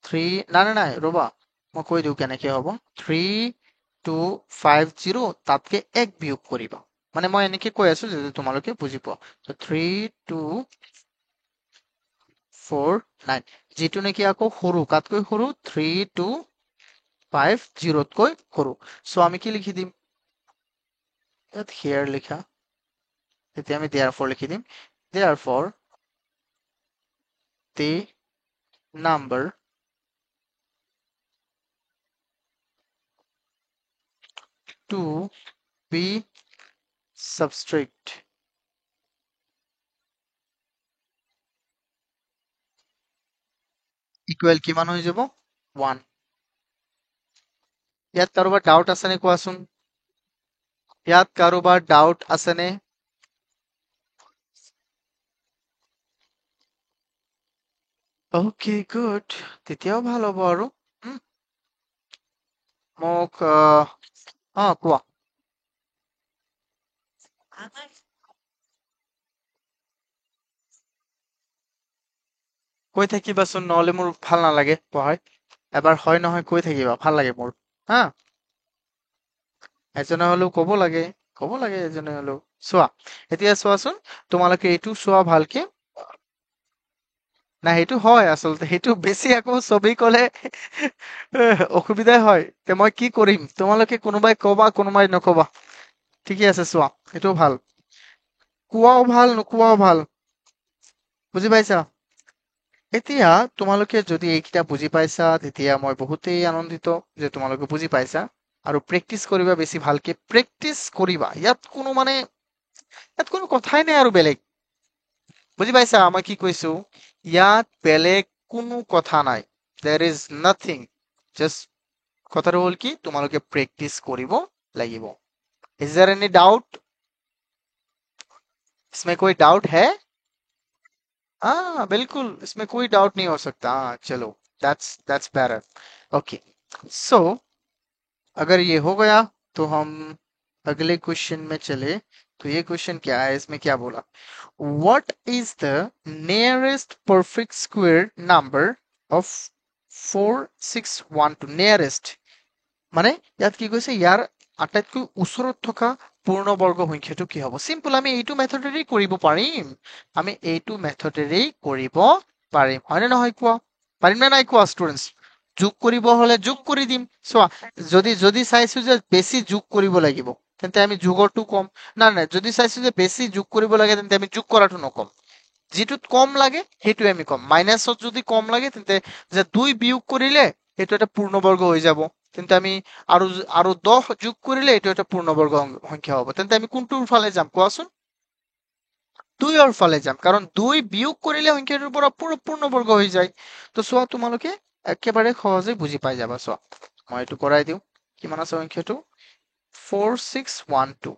3 না না না ৰবা মই কৈ দিও কেনেকে হ'ব 3250 তাতকে এক বিয়োগ কৰিবা মানে মই এনেকে কৈ আছো যে তোমালোকে বুজি পোৱা তো 3249 যেটো নেকি আকৌ সৰু কাতকৈ সৰু 3250 তকৈ সৰু সো আমি কি লিখি দিম ইয়াত here লিখা তেতিয়া আমি therefore লিখি দিম therefore the number to be subtract equal কিমান হৈ যাব 1 ইয়াত কাৰোবাৰ ডাউট আছে নে কোৱাচোন ইয়াত কাৰোবাৰ ডাউট আছে নে অ'কে গুড তেতিয়াও ভাল হ'ব আৰু মোক কোৱা কৈ থাকিবাচোন নহ'লে মোৰ ভাল নালাগে পঢ়াই এবাৰ হয় নহয় কৈ থাকিবা ভাল লাগে মোৰ হা এজনে হ'লেও ক'ব লাগে এজনে হ'লেও চোৱা এতিয়া চোৱাচোন তোমালোকে এইটো চোৱা ভালকে না সেইটো হয় আচলতে সেইটো বেছি আকৌ ছবি ক'লে অসুবিধাই হয় তে মই কি কৰিম তোমালোকে কোনোবাই ক'বা কোনোবাই নক'বা ঠিকে আছে চোৱা সেইটো ভাল কোৱাও ভাল নোকোৱাও ভাল বুজি পাইছা এতিয়া তোমালোকে যদি এইকেইটা বুজি পাইছা তেতিয়া মই বহুতেই আনন্দিত যে তোমালোকে বুজি পাইছা আৰু প্ৰেক্টিচ কৰিবা বেছি ভালকে প্ৰেক্টিচ কৰিবা ইয়াত কোনো কথাই নাই আৰু বেলেগ বুজি পাইছা মই কি কৈছো ইয়াত বেলেগ কোনো কথা নাই দেৰ ইজ নাথিং জাষ্ট কথাটো হ'ল কি তোমালোকে প্ৰেক্টিচ কৰিব লাগিব इज देयर एनी डाउट इसमें कोई डाउट है हाँ बिल्कुल इसमें कोई डाउट नहीं हो सकता हाँ चलो दैट्स बेटर ओके सो अगर ये हो गया तो हम अगले क्वेश्चन में चले तो ये क्वेश्चन क्या है इसमें क्या बोला what is the nearest perfect square number of 4612 nearest মানে ইয়াত কি কৈছে ইয়াৰ আটাইতকৈ ওচৰত থকা পূৰ্ণবৰ্গ সংখ্যাটো কি হ'ব চিম্পল আমি এইটো মেথডেৰেই কৰিব পাৰিম হয়নে নহয় কোৱা পাৰিম নে নাই কোৱা ষ্টুডেন্টস যোগ কৰিব হলে যোগ কৰি দিম চোৱা যদি চাইছো যে বেছি যোগ কৰিব লাগিব তেন্তে আমি যোগৰটো কম নাই যদি চাইছো যে বেছি যোগ কৰিব লাগে তেন্তে আমি যোগ কৰাটো নকম যিটোত কম লাগে সেইটোৱে আমি কম মাইনাছত যদি কম লাগে তেন্তে যে 2 বিয়োগ কৰিলে সেইটো এটা পূৰ্ণবৰ্গ হৈ যাব তেন্তে আমি আৰু আৰু 10 যোগ কৰিলে এইটো এটা পূৰ্ণবৰ্গ সংখ্যা হ'ব তেন্তে আমি কোনটোৰ ফালে যাম কোৱাচোন 2ৰ ফালে যাম কাৰণ 2 বিয়োগ কৰিলে সংখ্যাটোৰ পৰা পূৰ্ণবৰ্গ হৈ যায় তো চোৱা তোমালোকে একেবাৰে সহজে বুজি পাই যাবা চোৱা মই এইটো কৰাই দিওঁ কিমান আছে সংখ্যাটো 4612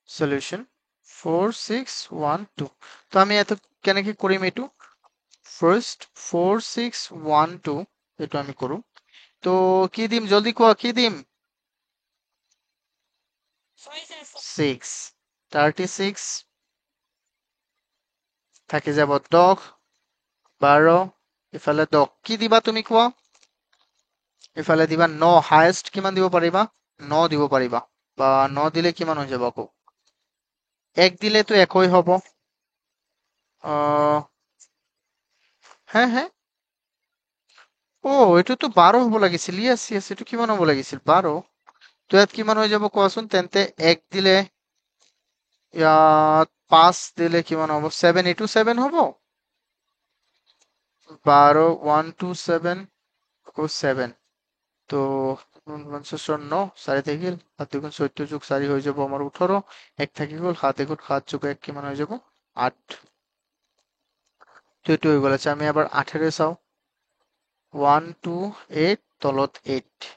সলিউশন 4612 তো আমি এত কেনেকে কৰিম এইটো ফাৰ্স্ট 4612 এইটো আমি কৰো তো কি দিম জলদি কোৱা কি দিম 6 36 থাকি যাব 10 12 ইফালে 10 কি দিবা তুমি কোৱা ইফালে দিবা 9 হাইয়েস্ট কিমান দিব পাৰিবা 9 দিব পাৰিবা বা 9 দিলে কিমান হৈ যাব আকৌ 1 দিলে তো একই হ'ব হ্যাঁ এইটোতো 12 হ'ব লাগিছিল ইয়েছ এইটো কিমান হ'ব লাগিছিল 12 তো ইয়াত কিমান হৈ যাব কোৱাচোন তেন্তে 1 দিলে ইয়াত 5 দিলে কিমান হ'ব 7 এইটো 7 হ'ব 12 1 2 7 আকৌ 7 তো 9 4 থাকিল 7 দুগুণ 14 যোগ 4 হৈ যাব আমাৰ 18 1 থাকি গ'ল 7 এগুণ 7 যোগ 1 কিমান হৈ যাব 8 তো এইটো হৈ গ'ল আচ্ছা আমি এবাৰ 8 চাওঁ 1 2 8 তলত 8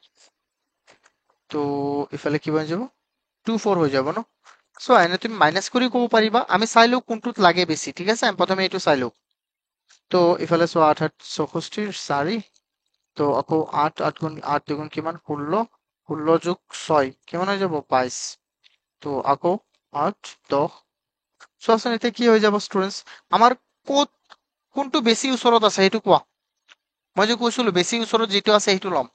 তো ইফালে কি বনি যাব 2 4 হৈ যাব ন সো এনে তুমি মাইনাস কৰি ক'ব পাৰিবা আমি চাই লওঁ কোনটোত লাগে বেছি ঠিক আছে আমি প্ৰথমে এইটো চাই লওঁ তো ইফালে চোৱা 8 64 4 তো আকৌ 8 8 গুণ 8 দুগুণ কিমান 16 16 যোগ 6 কিমান হৈ যাব 22 তো আকৌ 8 10 চোৱাচোন এতিয়া কি হৈ যাব ষ্টুডেন্টস আমাৰ ক'ত কোনটো বেছি ওচৰত আছে সেইটো কোৱা মই যে কৈছিলো বেছি ওচৰত যিটো আছে সেইটো ল'ম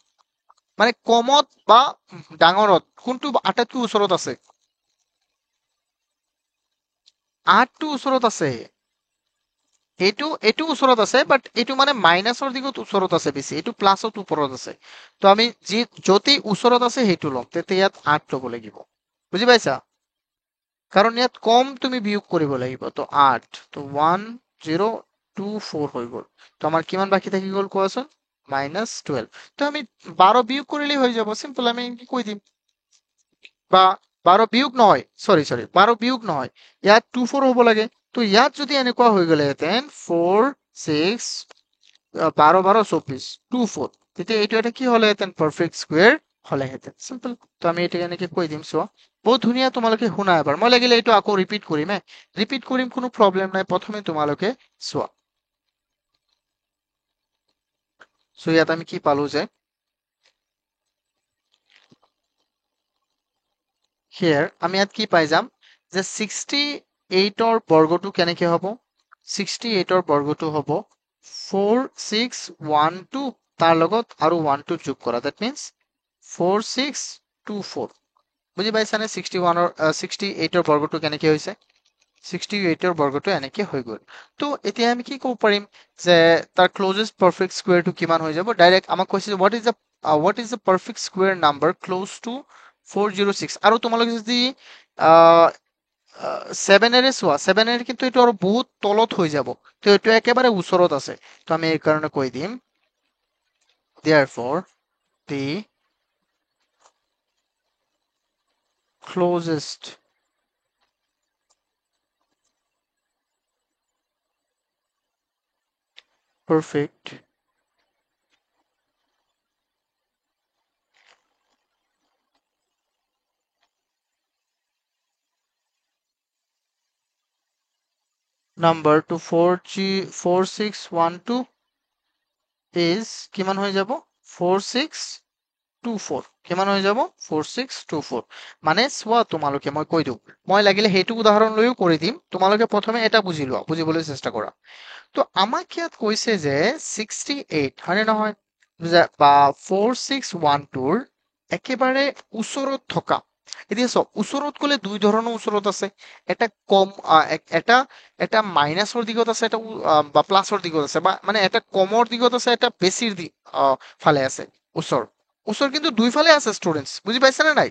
মানে কমত বা ডাঙৰত কোনটো আটাইতকৈ ওচৰত আছে 8টো ওচৰত আছে এইটো ওচৰত আছে বাট এইটো মানে মাইনাছৰ দিশত ওচৰত আছে বেছি এইটো প্লাছত ওপৰত আছে তো আমি য'তেই ওচৰত আছে সেইটো ল'ম তেতিয়া ইয়াত 8 ল'ব লাগিব বুজি পাইছা কাৰণ ইয়াত কম তুমি বিয়োগ কৰিব লাগিব তো 8 তো 1 0 2 4 হৈ গ'ল তো আমাৰ কিমান বাকী থাকি গ'ল কোৱাচোন -12 তো আমি 12 বিয়োগ কৰিলেই হৈ যাব চিম্পল আমি কৈ দিম বা 12 বিয়োগ নহয় সৰি 12 বিয়োগ নহয় ইয়াত 2 4 হ'ব লাগে তো ইয়াত যদি এনেকুৱা হৈ গ'লেহেঁতেন 4 6 12 12 24 2 4 তেতিয়া এইটো এটা কি হ'লেহেঁতেন পাৰফেক্ট স্কুৱেৰ হ'লেহেঁতেন চিম্পল। তো আমি এতিয়া এনেকে কৈ দিম চোৱা বহুত ধুনীয়া তোমালোকে শুনা এবাৰ মই লাগিলে এইটো আকৌ ৰিপিট কৰিম ৰিপিট কৰিম কোনো প্ৰব্লেম নাই প্ৰথমে তোমালোকে চোৱা চ' ইয়াত আমি কি পালো যে হিয়াৰ আমি ইয়াত কি পাই যাম যে 68ৰ বৰ্গটো কেনেকে হ'ব 68ৰ বৰ্গটো হ'ব 4612 তাৰ লগত আৰু 1 যোগ কৰা দ্যাট মিন্স 4624 বুজি পাইছানে 68ৰ বৰ্গটো কেনেকে হৈছে 68ৰ বৰ্গটো এনেকে হৈ গ'ল তো এতিয়া আমি কি ক'ব পাৰিম যে তাৰ ক্লোজেষ্ট পাৰফেক্ট স্কোৱাৰটো কিমান হৈ যাব ডাইৰেক্ট আমাক কৈছে what is the perfect square number close to 406 আৰু তোমালোকে যদি 7এৰে চোৱা 7এৰে কিন্তু এইটো আৰু বহুত তলত হৈ যাব তো এইটো একেবাৰে ওচৰত আছে তো আমি এই কাৰণে কৈ দিম therefore the closest perfect number to 4612 is কিমান হৈ যাব 4624 কিমান হৈ যাব 4624 মানে চোৱা তোমালোকে মই কৈ দিওঁ মই লাগিলে সেইটো উদাহৰণ লৈও কৰি দিম তোমালোকে প্ৰথমে এটা বুজি লোৱা বুজিবলৈ চেষ্টা কৰা তো আমাক ইয়াত কৈছে যে 68 হয়নে নহয় বা 4612ৰ একেবাৰে ওচৰত থকা এতিয়া চব ওচৰত গ'লে দুই ধৰণৰ ওচৰত আছে এটা কম এটা এটা মাইনাছৰ দিগত আছে এটা বা প্লাছৰ দিগত আছে বা মানে এটা কমৰ দিগত আছে এটা বেছিৰ ফালে আছে ওচৰ ওচৰ কিন্তু দুইফালে আছে ষ্টুডেন্টস বুজি পাইছে নে নাই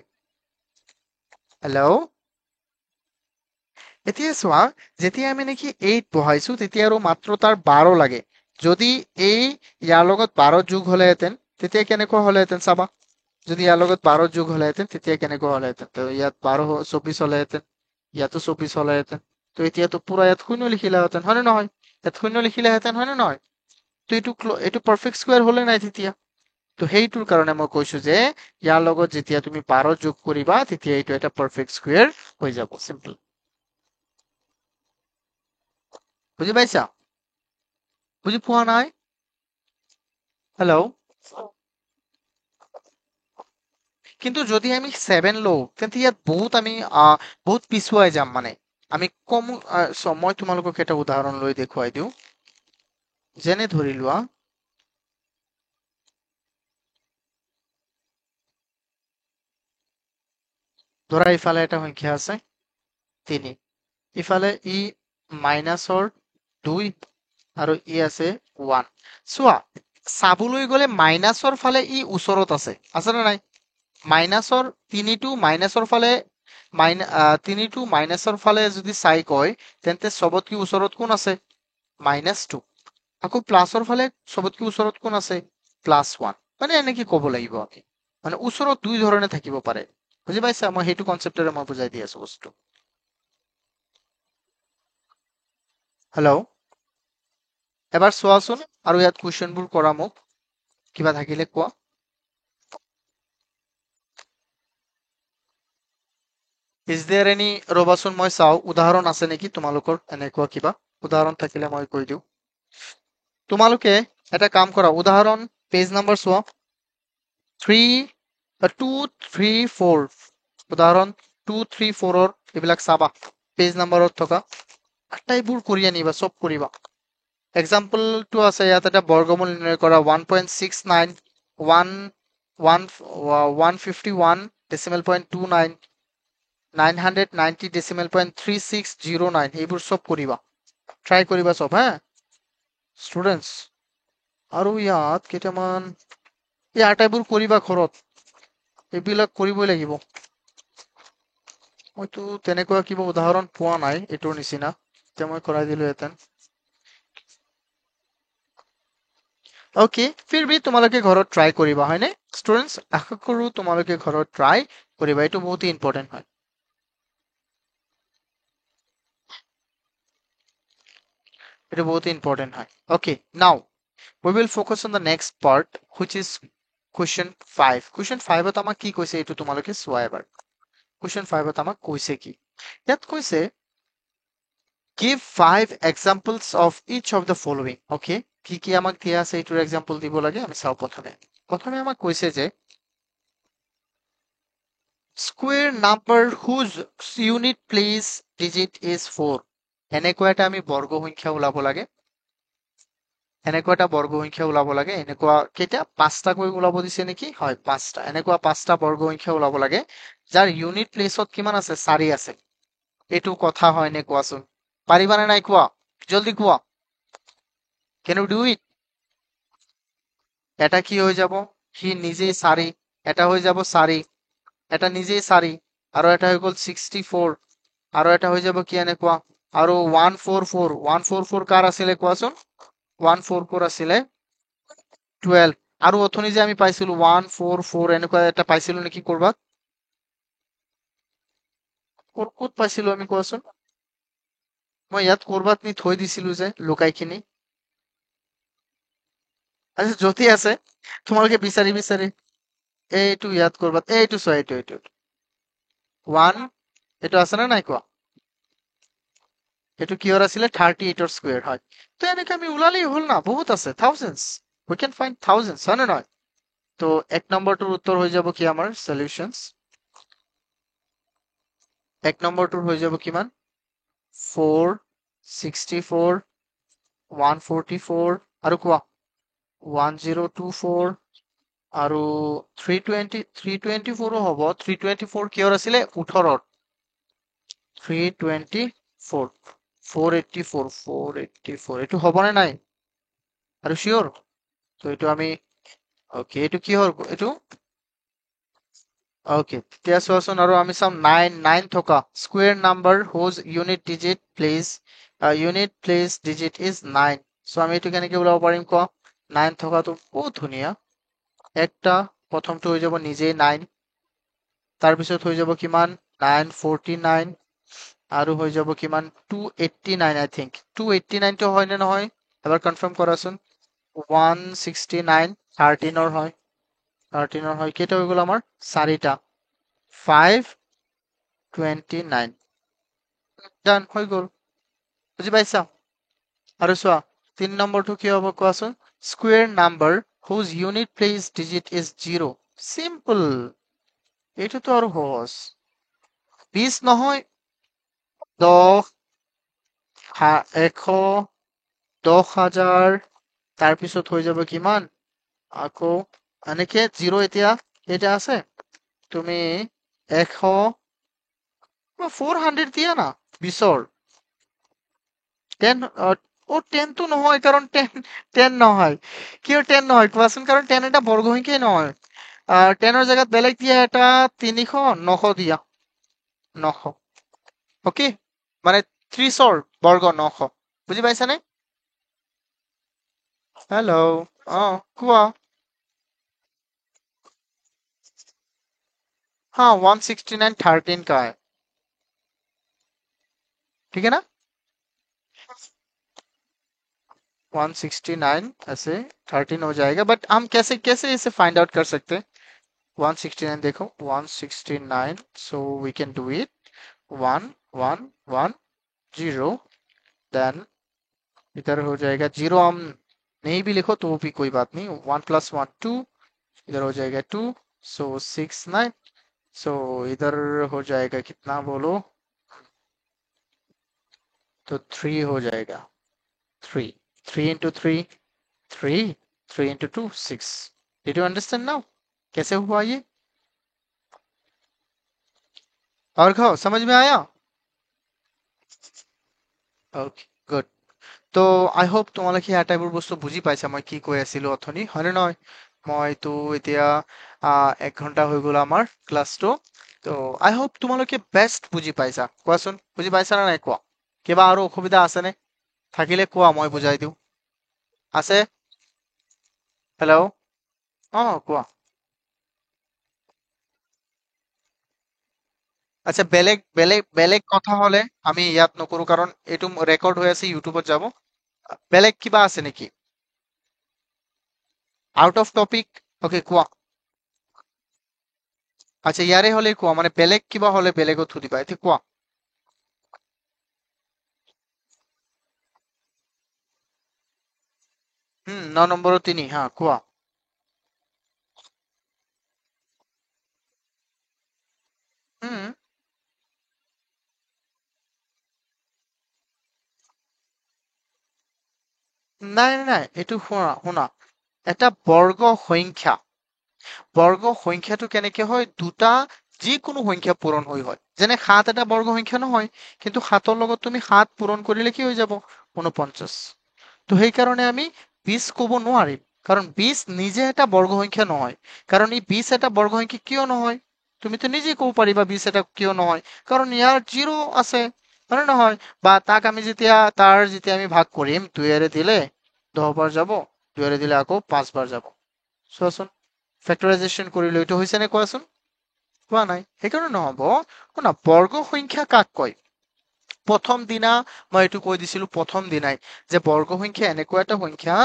হেল্ল' এতিয়া চোৱা যেতিয়া আমি নেকি 8 বহাইছো তেতিয়া আৰু মাত্ৰ তাৰ 12 লাগে যদি এই ইয়াৰ লগত 12 যোগ হলেহেঁতেন তেতিয়া কেনেকুৱা হলেহেঁতেন চাবা যদি ইয়াৰ লগত 12 যোগ হলেহেঁতেন তেতিয়া কেনেকুৱা হলেহেঁতেন তো ইয়াত 24 হলেহেঁতেন ইয়াতো 24 হলেহেঁতেন তো এতিয়াতো পুৰা ইয়াত শূন্য লিখিলেহেঁতেন হয়নে নহয় ইয়াত শূন্য লিখিলেহেঁতেন হয়নে নহয় তো এইটো পাৰফেক্ট স্কোৱাৰ হলে নাই তেতিয়া তো সেইটোৰ কাৰণে মই কৈছো যে ইয়াৰ লগত যেতিয়া তুমি 12 যোগ কৰিবা তেতিয়া এইটো এটা পাৰফেক্ট স্কোৱাৰ হৈ যাব চিম্পল বুজি পাইছা বুজি পোৱা নাই হেল্ল' কিন্তু যদি আমি 7 লওঁ তেন্তে ইয়াত বহুত আমি বহুত পিছুৱাই যাম মানে আমি কম মই তোমালোকক এটা উদাহৰণ লৈ দেখুৱাই দিওঁ যেনে ধৰি লোৱা ধৰা ইফালে এটা সংখ্যা আছে 3 ইফালে ই মাইনাছৰ 2 আৰু ই আছে 1 চোৱা চাবলৈ গ'লে মাইনাছৰ ফালে ই ওচৰত আছে নে নাই মাইনাছৰ 3টো মাইনাছৰ ফালে তিনিটো মাইনাছৰ ফালে যদি চাই কয় তেন্তে চবতকৈ ওচৰত কোন আছে -2 আকৌ প্লাছৰ ফালে চবতকৈ ওচৰত কোন আছে +1 মানে এনেকে ক'ব লাগিব আমি মানে ওচৰত দুই ধৰণে থাকিব পাৰে বুজি পাইছা মই সেইটো কনচেপ্টৰে মই বুজাই দি আছো বস্তু হেল্ল' এবাৰ চোৱাচোন আৰু ইয়াত কুৱেশ্যনবোৰ কৰা মোক কিবা থাকিলে কোৱা ইজ দেয়াৰ এনি ৰবাচোন মই চাও উদাহৰণ আছে নেকি তোমালোকৰ এনেকুৱা কিবা উদাহৰণ থাকিলে মই কৈ দিওঁ তোমালোকে এটা কাম কৰা উদাহৰণ পেজ নম্বৰ চোৱা 2 3 4 উদাহৰণ 2 3 4ৰ এইবিলাক চাবা পেজ নম্বৰত থকা আটাইবোৰ কৰি আনিবা চব কৰিবা এক্সাম্পলটো আছে ইয়াত এটা বৰ্গমূল নিৰ্ণয় কৰা 1.69 1 151 decimal point 29 990 decimal point 3609 এইবোৰ চব কৰিবা ট্ৰাই কৰিবা চব হা ষ্টুডেন্টস আৰু ইয়াত কেইটামান এই আটাইবোৰ কৰিবা ঘৰত এইবিলাক কৰিবই লাগিব মইতো তেনেকুৱা কিবা উদাহৰণ পোৱা নাই এইটোৰ নিচিনা যে মই কৰাই দিলোহেঁতেন ওকে ফিৰ ভি তোমালোকে ঘৰত ট্ৰাই কৰিবা হয়নে ষ্টুডেন্টস আশা কৰো তোমালোকে ঘৰত ট্ৰাই কৰিবা এইটো বহুত ইম্পৰ্টেন্ট হয় এটা বহুত ইম্পর্টেন্ট হয় okay now we will focus on the next part which is question 5 question 5ত আমাক কি কৈছে এইটো তোমালোকে চোৱা এবাৰ কুৱেশ্যন 5ত আমাক কৈছে কি ইয়াত কৈছে give 5 examples of each of the following okay কি কি আমাক দিয়া আছে এইটোৰ এক্সাম্পল দিব লাগে আমি চাও প্ৰথমে আমাক কৈছে যে square number whose unit place digit is 4 এনেকুৱা এটা আমি বৰ্গ সংখ্যা ওলাব লাগে এনেকুৱা এটা বৰ্গ সংখ্যা ওলাব লাগে এনেকুৱা কেইটা পাঁচটাকৈ ওলাব দিছে নেকি হয় পাঁচটা এনেকুৱা পাঁচটা বৰ্গ সংখ্যা ওলাব লাগে যাৰ ইউনিট প্লেছত কিমান আছে 4 আছে এইটো কথা হয় নে কোৱাচোন পাৰিবানে নাই কোৱা জলদি কোৱা can you do it এটা কি হৈ যাব সি নিজেই 4 এটা হৈ যাব 4 এটা নিজেই 4 আৰু এটা হৈ গ'ল 64 আৰু এটা হৈ যাব কি এনেকুৱা আৰু 144 কাৰ আছিলে কোৱাচোন 144 আছিলে 12 আৰু অথনি যে আমি পাইছিলো 144 এনেকুৱা এটা পাইছিলো নেকি কৰবাত ক'ত পাইছিলো আমি কোৱাচোন মই ইয়াত কৰবাত নি থৈ দিছিলো যে লুকাইখিনি আচ্ছা যতি আছে তোমালোকে বিচাৰি এইটো ইয়াত কৰবাত এইটো চোৱা এইটো 1 এইটো আছে না নাই কোৱা এইটো কিহৰ আছিলে 38 ৰ স্কয়াৰ হয় তো এনেকৈ আমি উলালেই হল না বহুত আছে thousands we can find thousands হয় না নয় তো এক নম্বৰটোৰ উত্তৰ হৈ যাব কি আমাৰ সলিউশনস এক নম্বৰটোৰ হৈ যাব কিমান 464 144 আৰু কোৱা 1024 আৰু 324 হ'ব 324 কিহৰ আছিলে 18 324 484 এইটো হ'বনে নাই আৰু শিওৰ তো এইটো আমি ওকে এইটো কি হল এইটো ওকে তেতিয়া চোৱাচোন আৰু আমি চাম 9 থকা square number whose unit place digit is 9 so আমি এইটো কেনেকৈ ওলাব পাৰিম কোৱা 9 থকাটো বহুত ধুনীয়া একটা প্ৰথমটো হৈ যাব নিজেই 9 তাৰপিছত হৈ যাব কিমান 949 আৰু হৈ যাব কিমান 289 আই থিংক 289 টো হয় নে নহয় এবাৰ কনফাৰ্ম কৰাচোন 169 13 ৰ হয় 13 ৰ হয় কেইটা হৈ গ'ল আমাৰ চাৰিটা 529 ডান হৈ গ'ল বুজি পাইছা আৰু চোৱা 3 নম্বৰটো কি হ'ব কোৱাচোন square number whose unit place digit is 0 simple এইটোতো আৰু সহজ 20 নহয় 10 100 10,000 তাৰপিছত হৈ যাব কিমান আকৌ এনেকে 0 এতিয়া এটা আছে তুমি 100 400 দিয়া না 20ৰ 10 ও 10 তো নহয় কাৰণ 10 নহয় কিয় 10 নহয় কোৱাচোন কাৰণ 10 এটা বৰ্গ সংখ্যাই নহয় 10 ৰ জায়গাত বেলেগ দিয়া এটা 300 900 দিয়া 900 ওকে মানে 30ৰ বৰ্গ 900 বুজি পাইছানে हेलो कोआ हाँ 169 13 का है ठीक है ना 169 ऐसे 13 हो जाएगा बट हम कैसे कैसे इसे फाइंड आउट कर सकते हैं 169 देखो 169 so we can do it 1110 then इधर हो जाएगा 0 हम नहीं भी लिखो तो भी कोई बात नहीं 1 + 1 2 इधर हो जाएगा 2 सो 69 सो इधर हो जाएगा कितना बोलो तो 3 हो जाएगा 3 3 into 3 3 3 into 2 6 did you understand now कैसे हुआ ये और खाओ समझ में आया ओके गुड তো আই হোপ তোমালোকে এই আটাইবোৰ বস্তু বুজি পাইছা মই কি কৈ আছিলো অথনি হয়নে নহয় মইতো এতিয়া 1 ঘণ্টা হৈ গ'ল আমাৰ ক্লাছটো তো আই হোপ তোমালোকে বেষ্ট বুজি পাইছা কোৱাচোন বুজি পাইছা না নাই কোৱা কিবা আৰু অসুবিধা আছেনে থাকিলে কোৱা মই বুজাই দিওঁ আছে হেল্ল' কোৱা আচ্ছা বেলেগ কথা হলে আমি ইয়াত নকৰো কাৰণ এইটো ৰেকৰ্ড হৈ আছে ইউটিউবত যাব বেলেগ কিবা আছে নেকি আউট অফ টপিক ওকে কোৱা আচ্ছা ইয়াৰে হলে কোৱা মানে বেলেগ কিবা হলে বেলেগত সুধিবা এতিয়া কোৱা ন নম্বৰ তিনি হা কোৱা হুম নাই নাই নাই এইটো শুনা শুনা এটা বৰ্গ সংখ্যা বৰ্গ সংখ্যাটো কেনেকে হয় দুটা যিকোনো সংখ্যা পূৰণ হৈ হয় যেনে সাত এটা বৰ্গ সংখ্যা নহয় কিন্তু সাতৰ লগত তুমি সাত পূৰণ কৰিলে কি হৈ যাব 49 তো সেইকাৰণে আমি 20 ক'ব নোৱাৰিম কাৰণ 20 নিজে এটা বৰ্গ সংখ্যা নহয় কাৰণ এই 20 এটা বৰ্গ সংখ্যা কিয় নহয় তুমিতো নিজে ক'ব পাৰিবা 20 এটা কিয় নহয় কাৰণ ইয়াৰ জিৰ' আছে হয় নে নহয় বা তাক আমি যেতিয়া তাৰ যেতিয়া আমি ভাগ কৰিম দুইৰে দিলে 10 বাৰ যাব দুইৰে দিলে আকৌ 5 বাৰ যাব চোৱাচোন ফেক্টৰাইজেশ্যন কৰিলে এইটো হৈছে নে কোৱাচোন কোৱা নাই সেইকাৰণে নহব শুনা বৰ্গ সংখ্যা কাক কয় প্ৰথম দিনা মই এইটো কৈ দিছিলো প্ৰথম দিনাই যে বৰ্গ সংখ্যা এনেকুৱা এটা সংখ্যা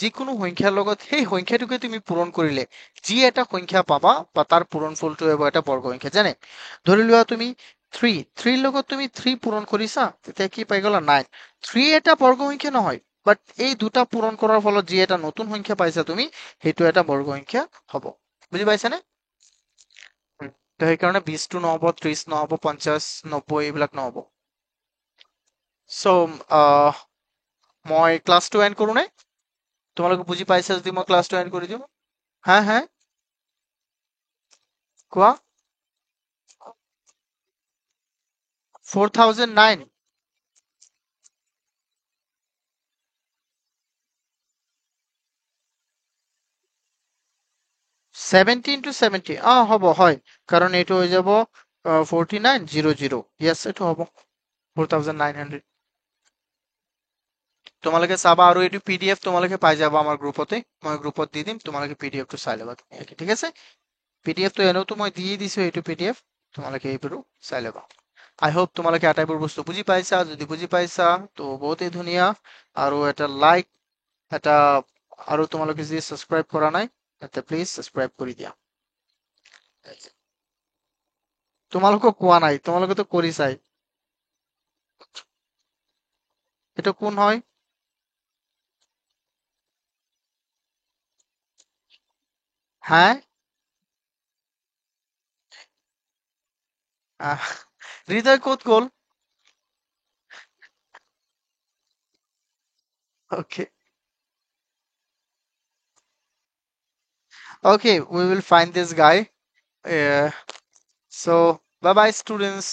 যিকোনো সংখ্যাৰ লগত সেই সংখ্যাটোকে তুমি পূৰণ কৰিলে যি এটা সংখ্যা পাবা বা তাৰ পূৰণ ফলটো হ'ব এটা বৰ্গ সংখ্যা যেনে ধৰি লোৱা তুমি থ্ৰীৰ লগত তুমি থ্ৰী পূৰণ কৰিছা তেতিয়া কি পাই গলা নাইন থ্ৰী এটা বৰ্গ সংখ্যা নহয় বাট এই দুটা পূৰণ কৰাৰ ফলত যি এটা নতুন সংখ্যা পাইছা তুমি সেইটো এটা বৰ্গ সংখ্যা হ'ব বুজি পাইছানে তো সেইকাৰণে 20টো নহ'ব 30 নহ'ব 50 90 এইবিলাক নহ'ব চ' মই ক্লাছটো এণ্ড কৰো নে তোমালোকে বুজি পাইছা যদি মই ক্লাছটো এণ্ড কৰি দিওঁ হা হা কোৱা 4009 17 to 70 হ'ব হয় কাৰণ এইটো হৈ যাব 4900 য়েছ এইটো হ'ব 4900 তোমালোকে চাবা আৰু এইটো পিডিএফ তোমালোকে পাই যাবা আমাৰ গ্ৰুপতে মই গ্ৰুপত দি দিম তোমালোকে পিডিএফটো চাই ল'বা ধুনীয়াকে ঠিক আছে পিডিএফটো এনেওতো মই দিয়ে দিছো এইটো পিডিএফ তোমালোকে এইবোৰো চাই ল'বা আই হোপ তোমালোকে আটাইবোৰ বস্তু বুজি পাইছা যদি বুজি পাইছা তো বহুতেই ধুনীয়া আৰু এটা লাইক এটা আৰু তোমালোকে যদি ছাবস্ক্ৰাইব কৰা নাই তেন্তে প্লিজ ছাবস্ক্ৰাইব কৰি দিয়া তোমালোকক কোৱা নাই তোমালোকেতো কৰিছাই এইটো কোন হয় হ্যাঁ আহ, হৃদয় ক'ত গ'ল okay okay we will find this guy so bye bye students